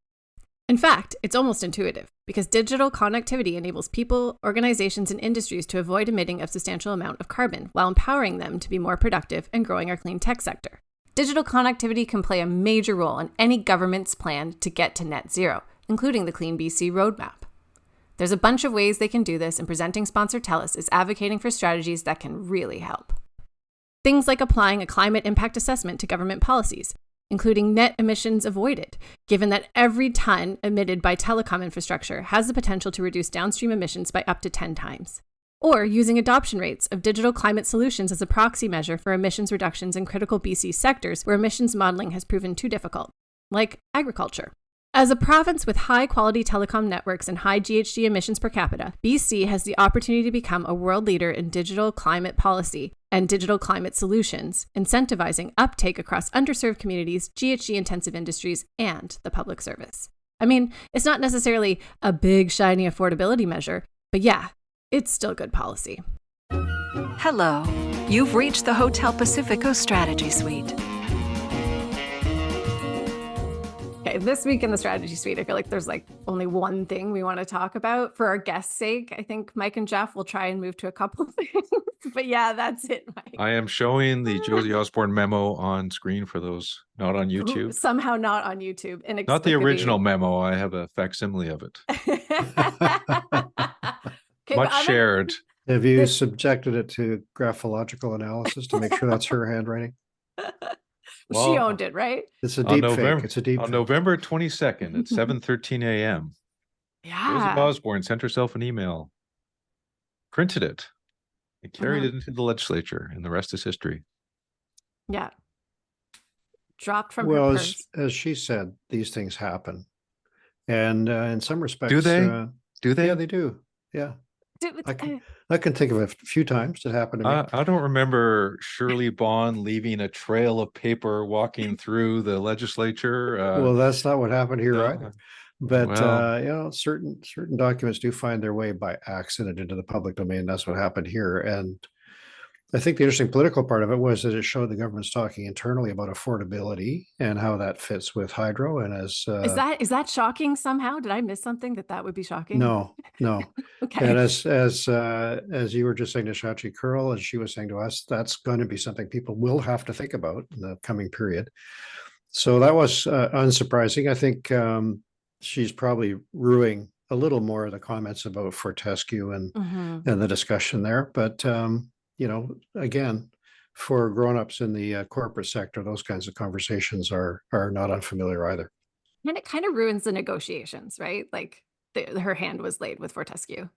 In fact, it's almost intuitive, because digital connectivity enables people, organizations, and industries to avoid emitting a substantial amount of carbon while empowering them to be more productive and growing our clean tech sector. Digital connectivity can play a major role in any government's plan to get to net zero, including the Clean BC roadmap. There's a bunch of ways they can do this, and presenting sponsor TELUS is advocating for strategies that can really help. Things like applying a climate impact assessment to government policies, including net emissions avoided, given that every ton emitted by telecom infrastructure has the potential to reduce downstream emissions by up to 10 times. Or using adoption rates of digital climate solutions as a proxy measure for emissions reductions in critical BC sectors where emissions modeling has proven too difficult, like agriculture. As a province with high-quality telecom networks and high GHG emissions per capita, BC has the opportunity to become a world leader in digital climate policy and digital climate solutions, incentivizing uptake across underserved communities, GHG-intensive industries, and the public service. I mean, it's not necessarily a big, shiny affordability measure, but yeah, it's still good policy.
Hello. You've reached the Hotel Pacifico Strategy Suite.
Okay, this week in the Strategy Suite, I feel like there's like only one thing we want to talk about. For our guest's sake, I think Mike and Geoff will try and move to a couple of things. But yeah, that's it, Mike.
I am showing the Josie Osborne memo on screen for those not on YouTube.
Somehow not on YouTube.
Not the original memo. I have a facsimile of it.
Okay,
much shared.
Have you subjected it to graphological analysis to make sure that's her handwriting?
Well, she owned it, right?
It's a deep fake. It's a deep
on
fake.
November 22nd at 7:13 a.m.
Yeah.
Josie Osborne sent herself an email, printed it, and carried it into the legislature, and the rest is history.
Yeah. Dropped from her purse.
As she said, these things happen. And in some respects...
Do they? Do they?
Yeah, they do. Yeah. I can think of a few times it happened to me.
I don't remember Shirley Bond leaving a trail of paper walking through the legislature.
Well, that's not what happened here either. But
well,
certain documents do find their way by accident into the public domain. That's what happened here. And I think the interesting political part of it was that it showed the government's talking internally about affordability and how that fits with hydro. And as
is that shocking somehow? Did I miss something that would be shocking?
No.
Okay.
And as you were just saying to Shachi Kurl, as she was saying to us, that's going to be something people will have to think about in the coming period. So that was unsurprising. I think she's probably ruining a little more of the comments about Fortescue and the discussion there. But again, for grownups in the corporate sector, those kinds of conversations are not unfamiliar either.
And it kind of ruins the negotiations, right? Like her hand was laid with Fortescue.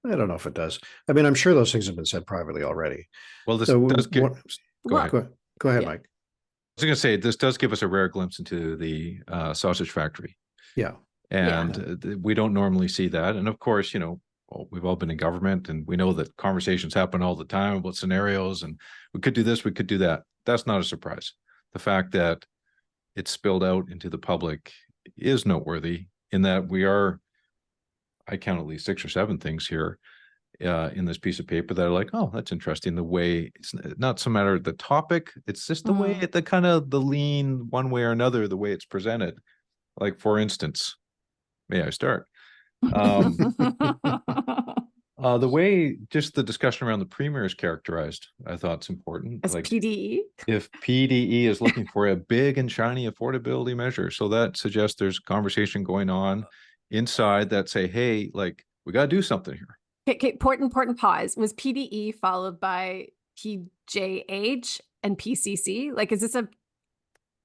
I don't know if it does. I mean, I'm sure those things have been said privately already.
Well, this
So
does get,
what,
go ahead.
go ahead,
Yeah.
Mike.
I was going to say, this does give us a rare glimpse into the sausage factory.
Yeah.
And we don't normally see that. And of course, well, we've all been in government and we know that conversations happen all the time about scenarios and we could do this, we could do that. That's not a surprise. The fact that it's spilled out into the public is noteworthy in that I count at least 6 or 7 things here in this piece of paper that are like, oh, that's interesting. The way it's not so matter the topic, it's just the way the kind of the lean one way or another, the way it's presented. Like, for instance, may I start? The way just the discussion around the premier is characterized, I thought it's important.
As
like
PDE.
if PDE is looking for a big and shiny affordability measure, so that suggests there's conversation going on inside that say, hey, like we got to do something here.
Okay, important pause. Was PDE followed by PJH and PCC? Like, is this a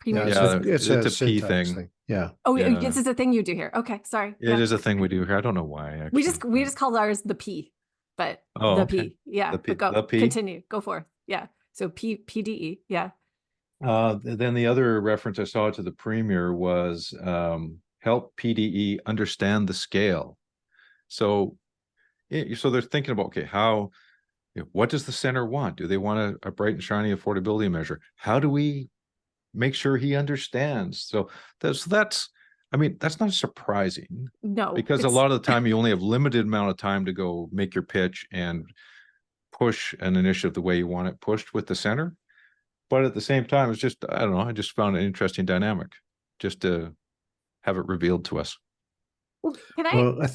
premier?
It's a P thing.
Yeah.
Oh,
Yeah.
this is a thing you do here. Okay, sorry.
It is a thing we do here. I don't know why. Actually.
We just called ours the P, but
Oh,
the
okay.
P. Yeah.
The P-
But go
the P?
continue. Go forth. Yeah. So PDE. Yeah.
Then the other reference I saw to the premier was help PDE understand the scale. So they're thinking about, okay, how, what does the center want? Do they want a bright and shiny affordability measure? How do we make sure he understands? So that's I mean, that's not surprising.
No,
because a lot of the time you only have limited amount of time to go make your pitch and push an initiative the way you want it pushed with the center. But at the same time, it's just, I don't know, I just found an interesting dynamic just to have it revealed to us.
Well, can I?
Well,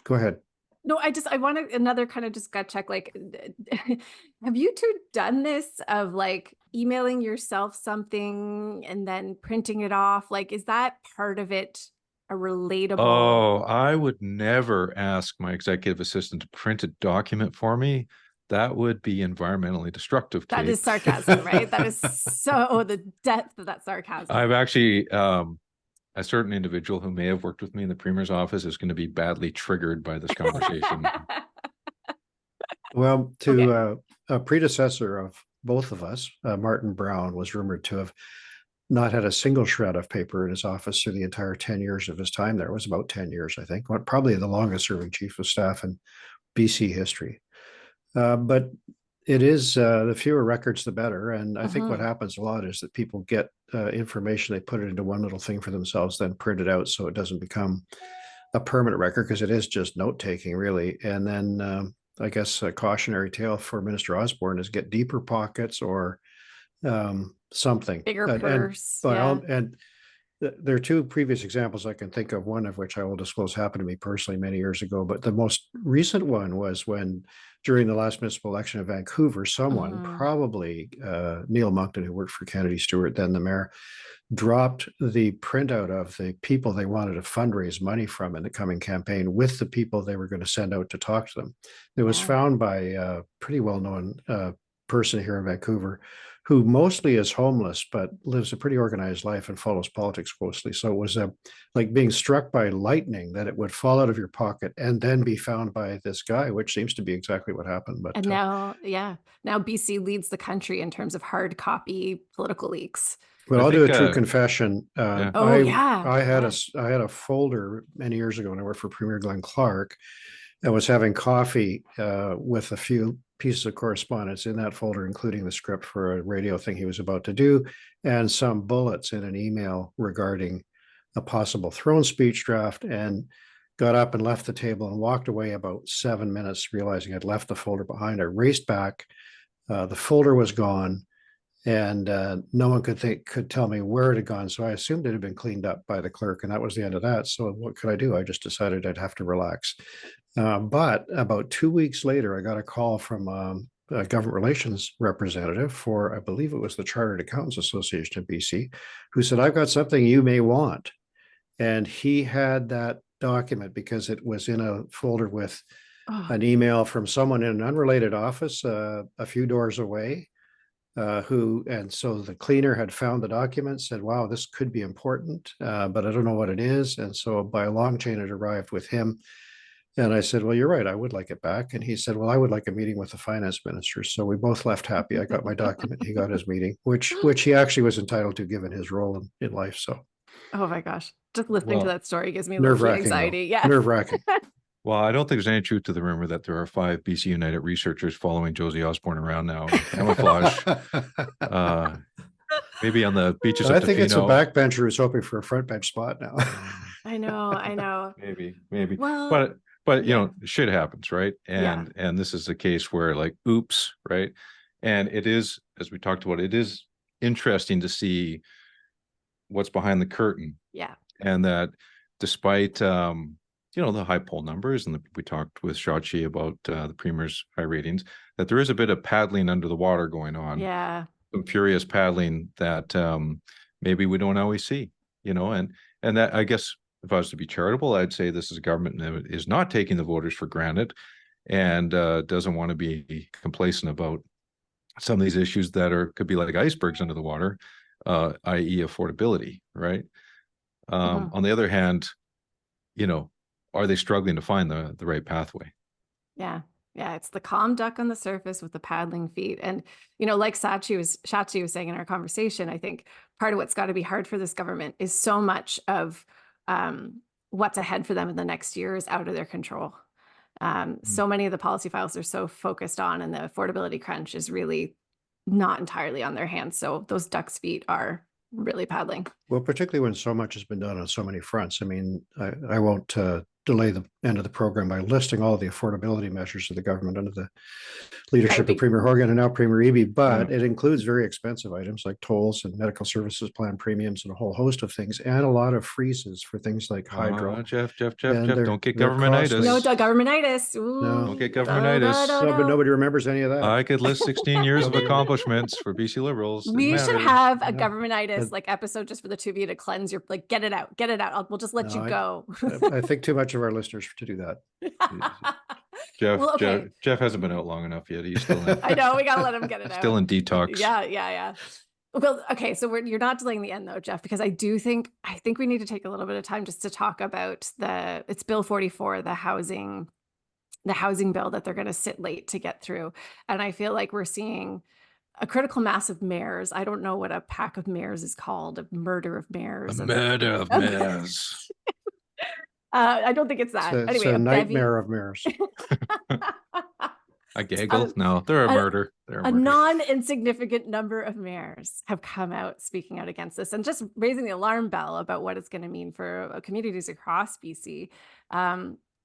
go aheed.
No, I want another kind of just gut check. Like, have you two done this of like emailing yourself something and then printing it off? Like, is that part of it a relatable?
Oh, I would never ask my executive assistant to print a document for me. That would be environmentally destructive, Kate.
That is sarcasm, right? That is so the depth of that sarcasm.
I've actually, a certain individual who may have worked with me in the premier's office is going to be badly triggered by this conversation.
Well, to a predecessor of both of us, Martin Brown, was rumored to have not had a single shred of paper in his office through the entire 10 years of his time there. It was about 10 years, I think, probably the longest serving chief of staff in BC history. But it is the fewer records, the better. And I think what happens a lot is that people get information, they put it into one little thing for themselves, then print it out so it doesn't become a permanent record, because it is just note taking, really. And then I guess a cautionary tale for Minister Osborne is get deeper pockets or something.
Bigger purse.
And there are 2 previous examples I can think of, one of which I will disclose happened to me personally many years ago. But the most recent one was when, during the last municipal election in Vancouver, someone, probably Neil Moncton, who worked for Kennedy Stewart, then the mayor, dropped the printout of the people they wanted to fundraise money from in the coming campaign with the people they were going to send out to talk to them. It was found by a pretty well-known person here in Vancouver, who mostly is homeless, but lives a pretty organized life and follows politics closely. So it was like being struck by lightning that it would fall out of your pocket and then be found by this guy, which seems to be exactly what happened. But
and now BC leads the country in terms of hard copy political leaks.
Well, I'll do a true confession. I had a folder many years ago when I worked for Premier Glenn Clark. I was having coffee with a few pieces of correspondence in that folder, including the script for a radio thing he was about to do, and some bullets in an email regarding a possible throne speech draft, and got up and left the table and walked away about 7 minutes, realizing I'd left the folder behind. I raced back. The folder was gone, and no one could tell me where it had gone. So I assumed it had been cleaned up by the clerk, and that was the end of that. So what could I do? I just decided I'd have to relax. But about 2 weeks later, I got a call from a government relations representative for, I believe it was the Chartered Accountants Association of BC, who said, I've got something you may want. And he had that document because it was in a folder with an email from someone in an unrelated office a few doors away. And so the cleaner had found the document, said, wow, this could be important, but I don't know what it is. And so by a long chain, it arrived with him And I said, well, you're right. I would like it back. And he said, well, I would like a meeting with the finance minister. So we both left happy. I got my document. He got his meeting, which he actually was entitled to given his role in life. So
Oh my gosh. Just listening to
Well,
that story gives me
nerve
low-key
wracking.
anxiety. Yeah.
Nerve wracking.
Well, I don't think there's any truth to the rumor that there are 5 BC United researchers following Josie Osborne around now in camouflage. Maybe on the beaches
I
of
think it's a
Tofino.
backbencher who's hoping for a front bench spot now.
I know.
Maybe.
Well,
But you
yeah.
know, shit happens, right?
Yeah.
And this is a case where like, oops, right? And it is, as we talked about, it is interesting to see what's behind the curtain.
Yeah.
And that despite you know, the high poll numbers, and we talked with Shachi about the Premier's high ratings, that there is a bit of paddling under the water going on.
Yeah.
Some furious paddling that maybe we don't always see, you know, and that, I guess, if I was to be charitable, I'd say this is a government that is not taking the voters for granted and doesn't want to be complacent about some of these issues that could be like icebergs under the water, i.e. affordability, right? On the other hand, you know, are they struggling to find the right pathway?
Yeah. Yeah. It's the calm duck on the surface with the paddling feet. And, you know, like Shachi was saying in our conversation, I think part of what's got to be hard for this government is so much of what's ahead for them in the next year is out of their control. So many of the policy files they're so focused on, and the affordability crunch is really not entirely on their hands. So those duck's feet are really paddling.
Well, particularly when so much has been done on so many fronts. I mean, I won't delay the end of the program by listing all the affordability measures of the government under the leadership of Premier Horgan and now Premier Eby, but it includes very expensive items like tolls and medical services plan premiums and a whole host of things, and a lot of freezes for things like hydro.
Jeff,
And
don't get
they're
governmentitis.
costly.
No, governmentitis. Ooh.
No.
Don't get governmentitis.
But nobody remembers any of that.
I could list 16 years of accomplishments for BC Liberals.
We should have a
No.
governmentitis like episode just for the two of you to cleanse your, like, get it out. We'll just let
No,
you go.
I think too much of our listeners to do that.
Jeff,
Well, okay.
Jeff hasn't been out long enough yet. He's still in,
I know, we gotta let him get it out.
still in detox.
Yeah. Well, okay, so you're not delaying the end though, Jeff, because I think we need to take a little bit of time just to talk about it's Bill 44, the housing bill that they're going to sit late to get through. And I feel like we're seeing a critical mass of mayors. I don't know what a pack of mayors is called, a murder of mayors.
A murder of mayors.
I don't think it's that.
It's
Anyway,
a nightmare of mayors.
A gaggle? No, they're a murder. They're
a
murder.
non-insignificant number of mayors have come out speaking out against this and just raising the alarm bell about what it's going to mean for communities across BC.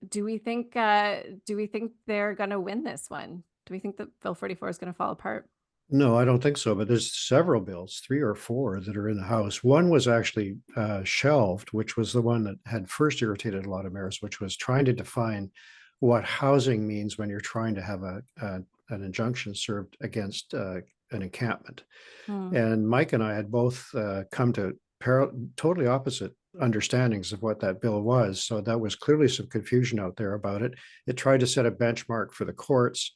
Do we think they're going to win this one? Do we think that Bill 44 is going to fall apart?
No, I don't think so. But there's several bills, 3 or 4, that are in the House. One was actually shelved, which was the one that had first irritated a lot of mayors, which was trying to define what housing means when you're trying to have an injunction served against an encampment. And Mike and I had both come to totally opposite understandings of what that bill was. So that was clearly some confusion out there about it. It tried to set a benchmark for the courts.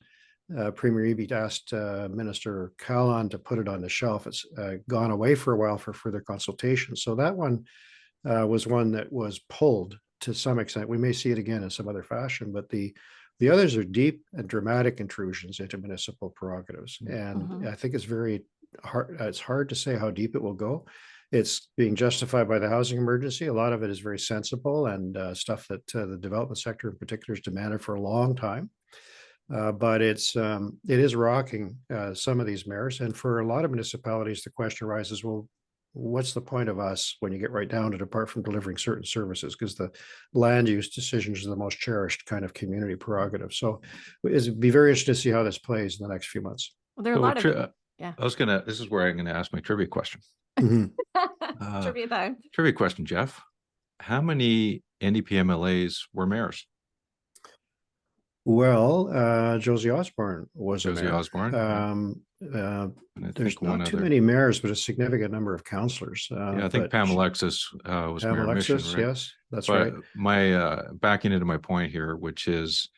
Premier Eby asked Minister Callan to put it on the shelf. It's gone away for a while for further consultation. So that one was one that was pulled to some extent. We may see it again in some other fashion, but the others are deep and dramatic intrusions into municipal prerogatives. And I think it's very hard. It's hard to say how deep it will go. It's being justified by the housing emergency. A lot of it is very sensible and stuff that the development sector in particular has demanded for a long time. But it is rocking some of these mayors. And for a lot of municipalities, the question arises, well, what's the point of us when you get right down to it, apart from delivering certain services? Because the land use decisions are the most cherished kind of community prerogative. So it'd be very interesting to see how this plays in the next few months.
Well, there are a lot of
this is where I'm going to ask my trivia question.
Trivia time.
Trivia question, Jeff. How many NDP MLAs were mayors?
Well, Josie Osborne was
Josie
a mayor.
Osborne.
There's not too many mayors, but a significant number of councillors.
I think Pam Alexis was
Pam
mayor
Alexis,
mission, right?
yes, that's
but
right.
My backing into my point here, which is,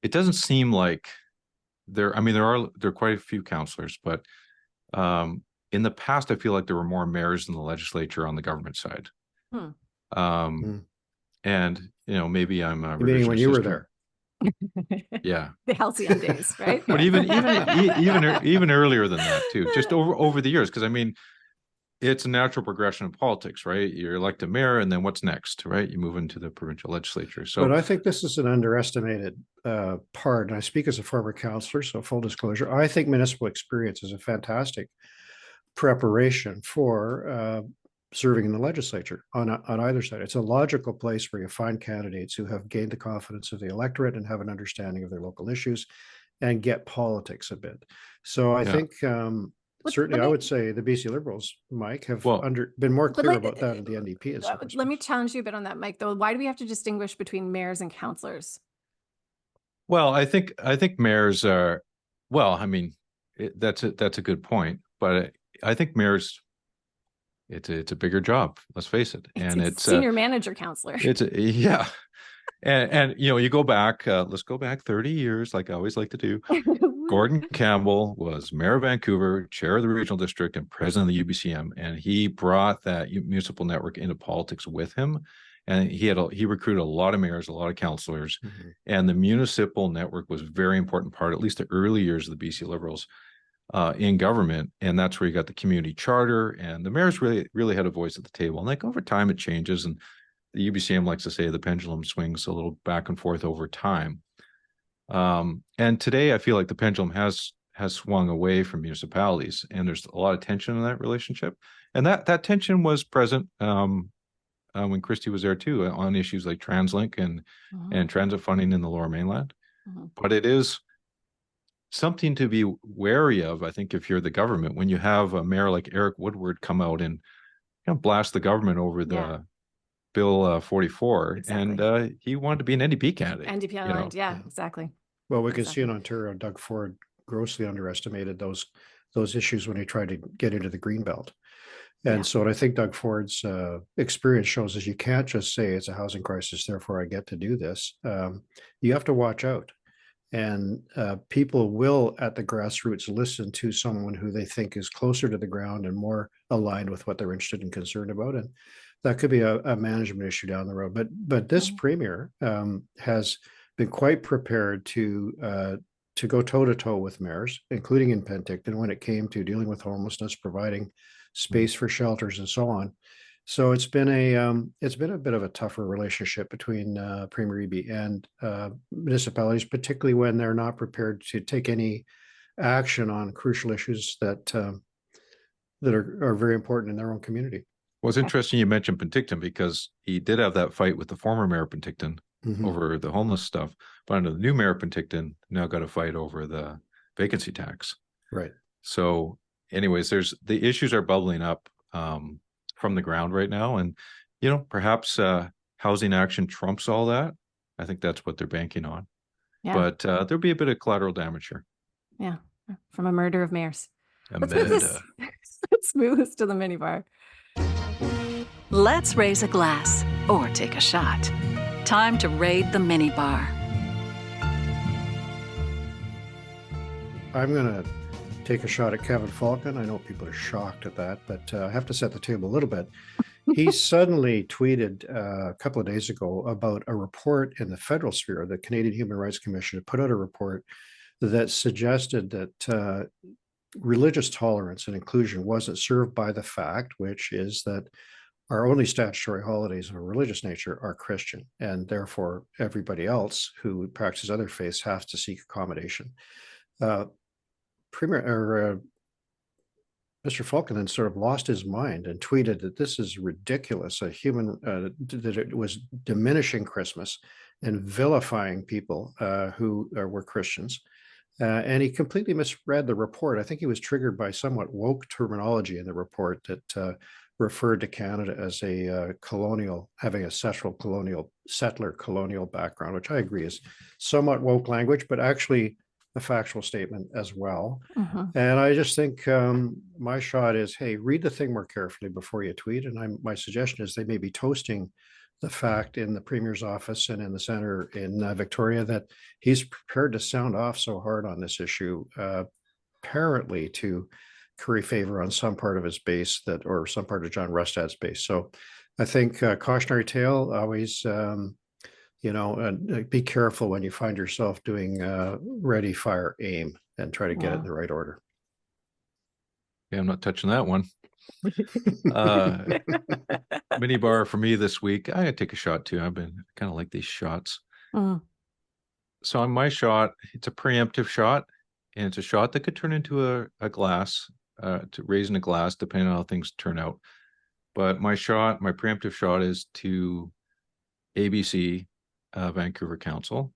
it doesn't seem like there are quite a few councillors, but in the past, I feel like there were more mayors in the legislature on the government side. And maybe I'm
you meaning when you were there?
Yeah.
The halcyon days, right?
But even earlier than that too, just over the years, because I mean, it's a natural progression of politics, right? You elect a mayor, and then what's next, right? You move into the provincial legislature. So,
But I think this is an underestimated part. And I speak as a former councillor, so full disclosure. I think municipal experience is a fantastic preparation for serving in the legislature on either side. It's a logical place where you find candidates who have gained the confidence of the electorate and have an understanding of their local issues and get politics a bit. So I think certainly I would say the BC Liberals, Mike, have been more clear about that in the NDP.
Let me challenge you a bit on that, Mike, though. Why do we have to distinguish between mayors and councillors?
well, I think mayors are, well, I mean, that's a good point, but I think mayors, it's a bigger job, let's face it. And it's
senior manager councillor.
Yeah. And you go back, let's go back 30 years, like I always like to do. Gordon Campbell was mayor of Vancouver, chair of the regional district, and president of the UBCM. And he brought that municipal network into politics with him. And he recruited a lot of mayors, a lot of councillors. Mm-hmm. And the municipal network was a very important part, at least the early years of the BC Liberals in government. And that's where you got the community charter. And the mayors really had a voice at the table. And like over time, it changes. And the UBCM likes to say the pendulum swings a little back and forth over time. And today I feel like the pendulum has swung away from municipalities, and there's a lot of tension in that relationship. And that tension was present when Christie was there too, on issues like TransLink and transit funding in the Lower Mainland. But it is something to be wary of, I think, if you're the government, when you have a mayor like Eric Woodward come out and blast the government over the Bill 44, exactly. And he wanted to be an NDP candidate.
NDP aligned, exactly.
Well, we can see in Ontario, Doug Ford grossly underestimated those issues when he tried to get into the Greenbelt. And so what I think Doug Ford's experience shows is you can't just say it's a housing crisis, therefore I get to do this. You have to watch out. And people will, at the grassroots, listen to someone who they think is closer to the ground and more aligned with what they're interested and concerned about. And that could be a management issue down the road. But this premier has been quite prepared to go toe-to-toe with mayors, including in Penticton, when it came to dealing with homelessness, providing space for shelters and so on. So it's been a bit of a tougher relationship between Premier Eby and municipalities, particularly when they're not prepared to take any action on crucial issues that are very important in their own community.
Well, it's interesting you mentioned Penticton, because he did have that fight with the former mayor of Penticton over the homeless stuff. But under the new mayor of Penticton, now got a fight over the vacancy tax.
Right.
So anyways, the issues are bubbling up from the ground right now. And, perhaps housing action trumps all that. I think that's what they're banking on. Yeah. But there'll be a bit of collateral damage here.
Yeah. From a murder of mayors.
Let's
move this to the minibar.
Let's raise a glass or take a shot. Time to raid the minibar.
I'm going to take a shot at Kevin Falcon. I know people are shocked at that, but I have to set the table a little bit. He suddenly tweeted a couple of days ago about a report in the federal sphere. The Canadian Human Rights Commission had put out a report that suggested that religious tolerance and inclusion wasn't served by the fact, which is that our only statutory holidays of a religious nature are Christian, and therefore everybody else who practices other faiths has to seek accommodation. Mr. Falcon then sort of lost his mind and tweeted that this is ridiculous, that it was diminishing Christmas and vilifying people who were Christians. And he completely misread the report. I think he was triggered by somewhat woke terminology in the report that referred to Canada as a having a settler colonial background, which I agree is somewhat woke language, but actually a factual statement as well. And I just think my shot is, hey, read the thing more carefully before you tweet. And my suggestion is they may be toasting the fact in the Premier's office and in the Centre in Victoria that he's prepared to sound off so hard on this issue, apparently to curry favor on some part of his base or some part of John Rustad's base. So I think cautionary tale, always and be careful when you find yourself doing ready, fire, aim, and try to get it in the right order.
Yeah, I'm not touching that one. Mini bar for me this week. I gotta take a shot too. I've been kind of like these shots. So on my shot, it's a preemptive shot, and it's a shot that could turn into a glass, to raising a glass, depending on how things turn out. But my preemptive shot is to ABC, Vancouver Council,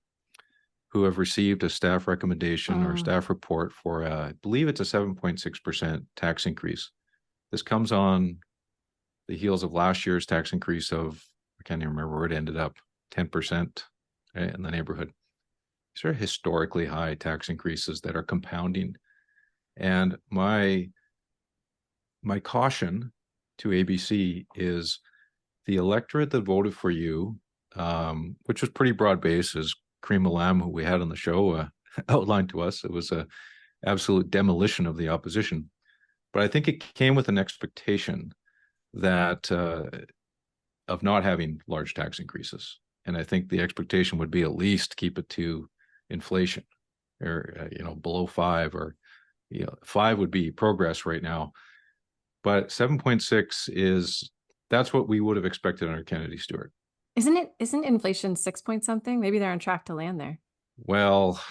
who have received a staff recommendation or staff report for, I believe it's a 7.6% tax increase. This comes on the heels of last year's tax increase of, I can't even remember where it ended up, 10% in the neighborhood. These are historically high tax increases that are compounding. And my caution to ABC is the electorate that voted for you, which was pretty broad-based, as Cream Lamb, who we had on the show, outlined to us. It was a absolute demolition of the opposition. But I think it came with an expectation that of not having large tax increases. And I think the expectation would be at least keep it to inflation, or below 5, or 5 would be progress right now. But 7.6 that's what we would have expected under Kennedy Stewart.
Isn't inflation 6 point something? Maybe they're on track to land there.
Well,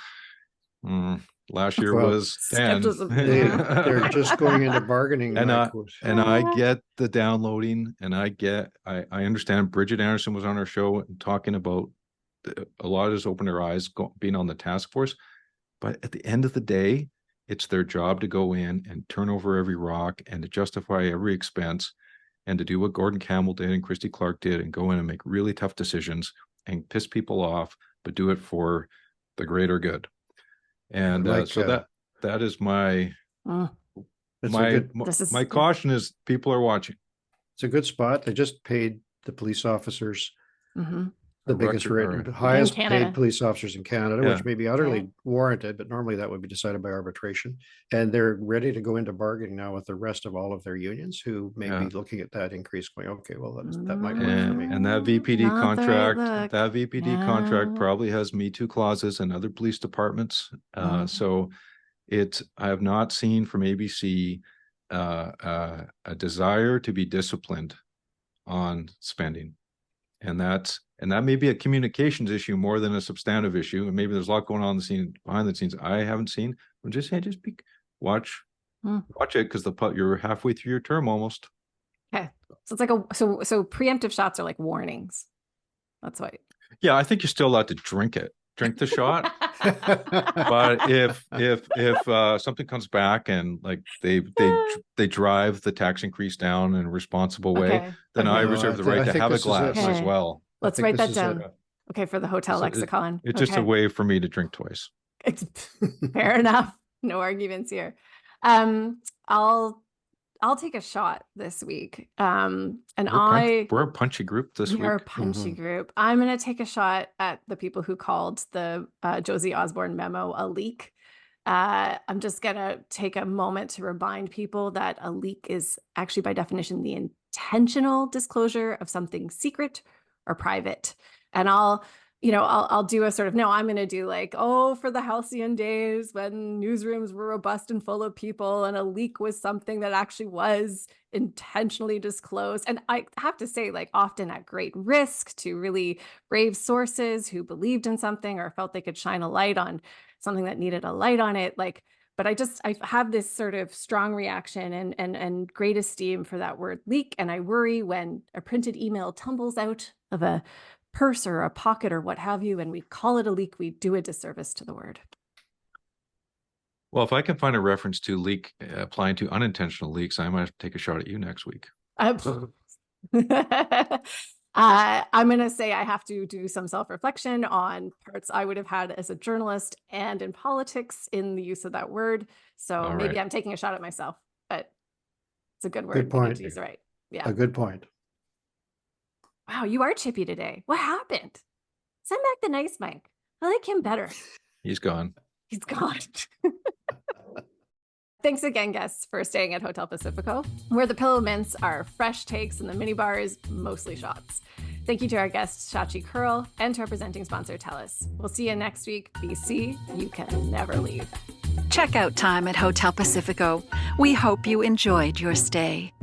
last year was 10.
They're just going into bargaining.
And I get the downloading, and I understand Bridget Anderson was on our show talking about a lot of us opened their eyes being on the task force. But at the end of the day, it's their job to go in and turn over every rock and to justify every expense, and to do what Gordon Campbell did and Christy Clark did, and go in and make really tough decisions and piss people off, but do it for the greater good. And so that is my caution is people are watching.
It's a good spot. They just paid the police officers the biggest rate, highest paid police officers in Canada, which may be utterly warranted, but normally that would be decided by arbitration. And they're ready to go into bargaining now with the rest of all of their unions, who may be looking at that increase going, okay, well, that might work for me.
And that VPD contract probably has Me Too clauses and other police departments. So I have not seen from ABC a desire to be disciplined on spending. And that may be a communications issue more than a substantive issue. And maybe there's a lot going on behind the scenes I haven't seen. I'm just saying, watch it, because you're halfway through your term almost.
Okay, so it's like so preemptive shots are like warnings. That's why.
Yeah, I think you're still allowed to drink the shot. But if something comes back and like they drive the tax increase down in a responsible way, then I reserve the right to have a glass as well.
Let's write that down. Okay, for the hotel lexicon.
It's just a way for me to drink twice.
Fair enough. No arguments here. I'll take a shot this week. And we're a punchy group this week. We're a punchy group. I'm going to take a shot at the people who called the Josie Osborne memo a leak. I'm just going to take a moment to remind people that a leak is actually by definition the intentional disclosure of something secret or private. And I'll do a sort of, I'm going to do like, for the halcyon days when newsrooms were robust and full of people, and a leak was something that actually was intentionally disclosed. And I have to say, like, often at great risk to really brave sources who believed in something or felt they could shine a light on something that needed a light on it. But I have this sort of strong reaction and great esteem for that word leak. And I worry when a printed email tumbles out of a purse or a pocket or what have you, and we call it a leak, we do a disservice to the word. Well, if I can find a reference to leak applying to unintentional leaks, I might take a shot at you next week. I'm going to say I have to do some self-reflection on parts I would have had as a journalist and in politics in the use of that word. So maybe I'm taking a shot at myself, but it's a good word.
Good point.
He's right. Yeah.
A good point.
Wow, you are chippy today. What happened? Send back the nice Mike. I like him better. He's gone. He's gone. Thanks again, guests, for staying at Hotel Pacifico, where the pillow mints are fresh takes and the minibar is mostly shots. Thank you to our guest, Shachi Kurl, and to our presenting sponsor, TELUS. We'll see you next week. BC, you can never leave.
Checkout time at Hotel Pacifico. We hope you enjoyed your stay.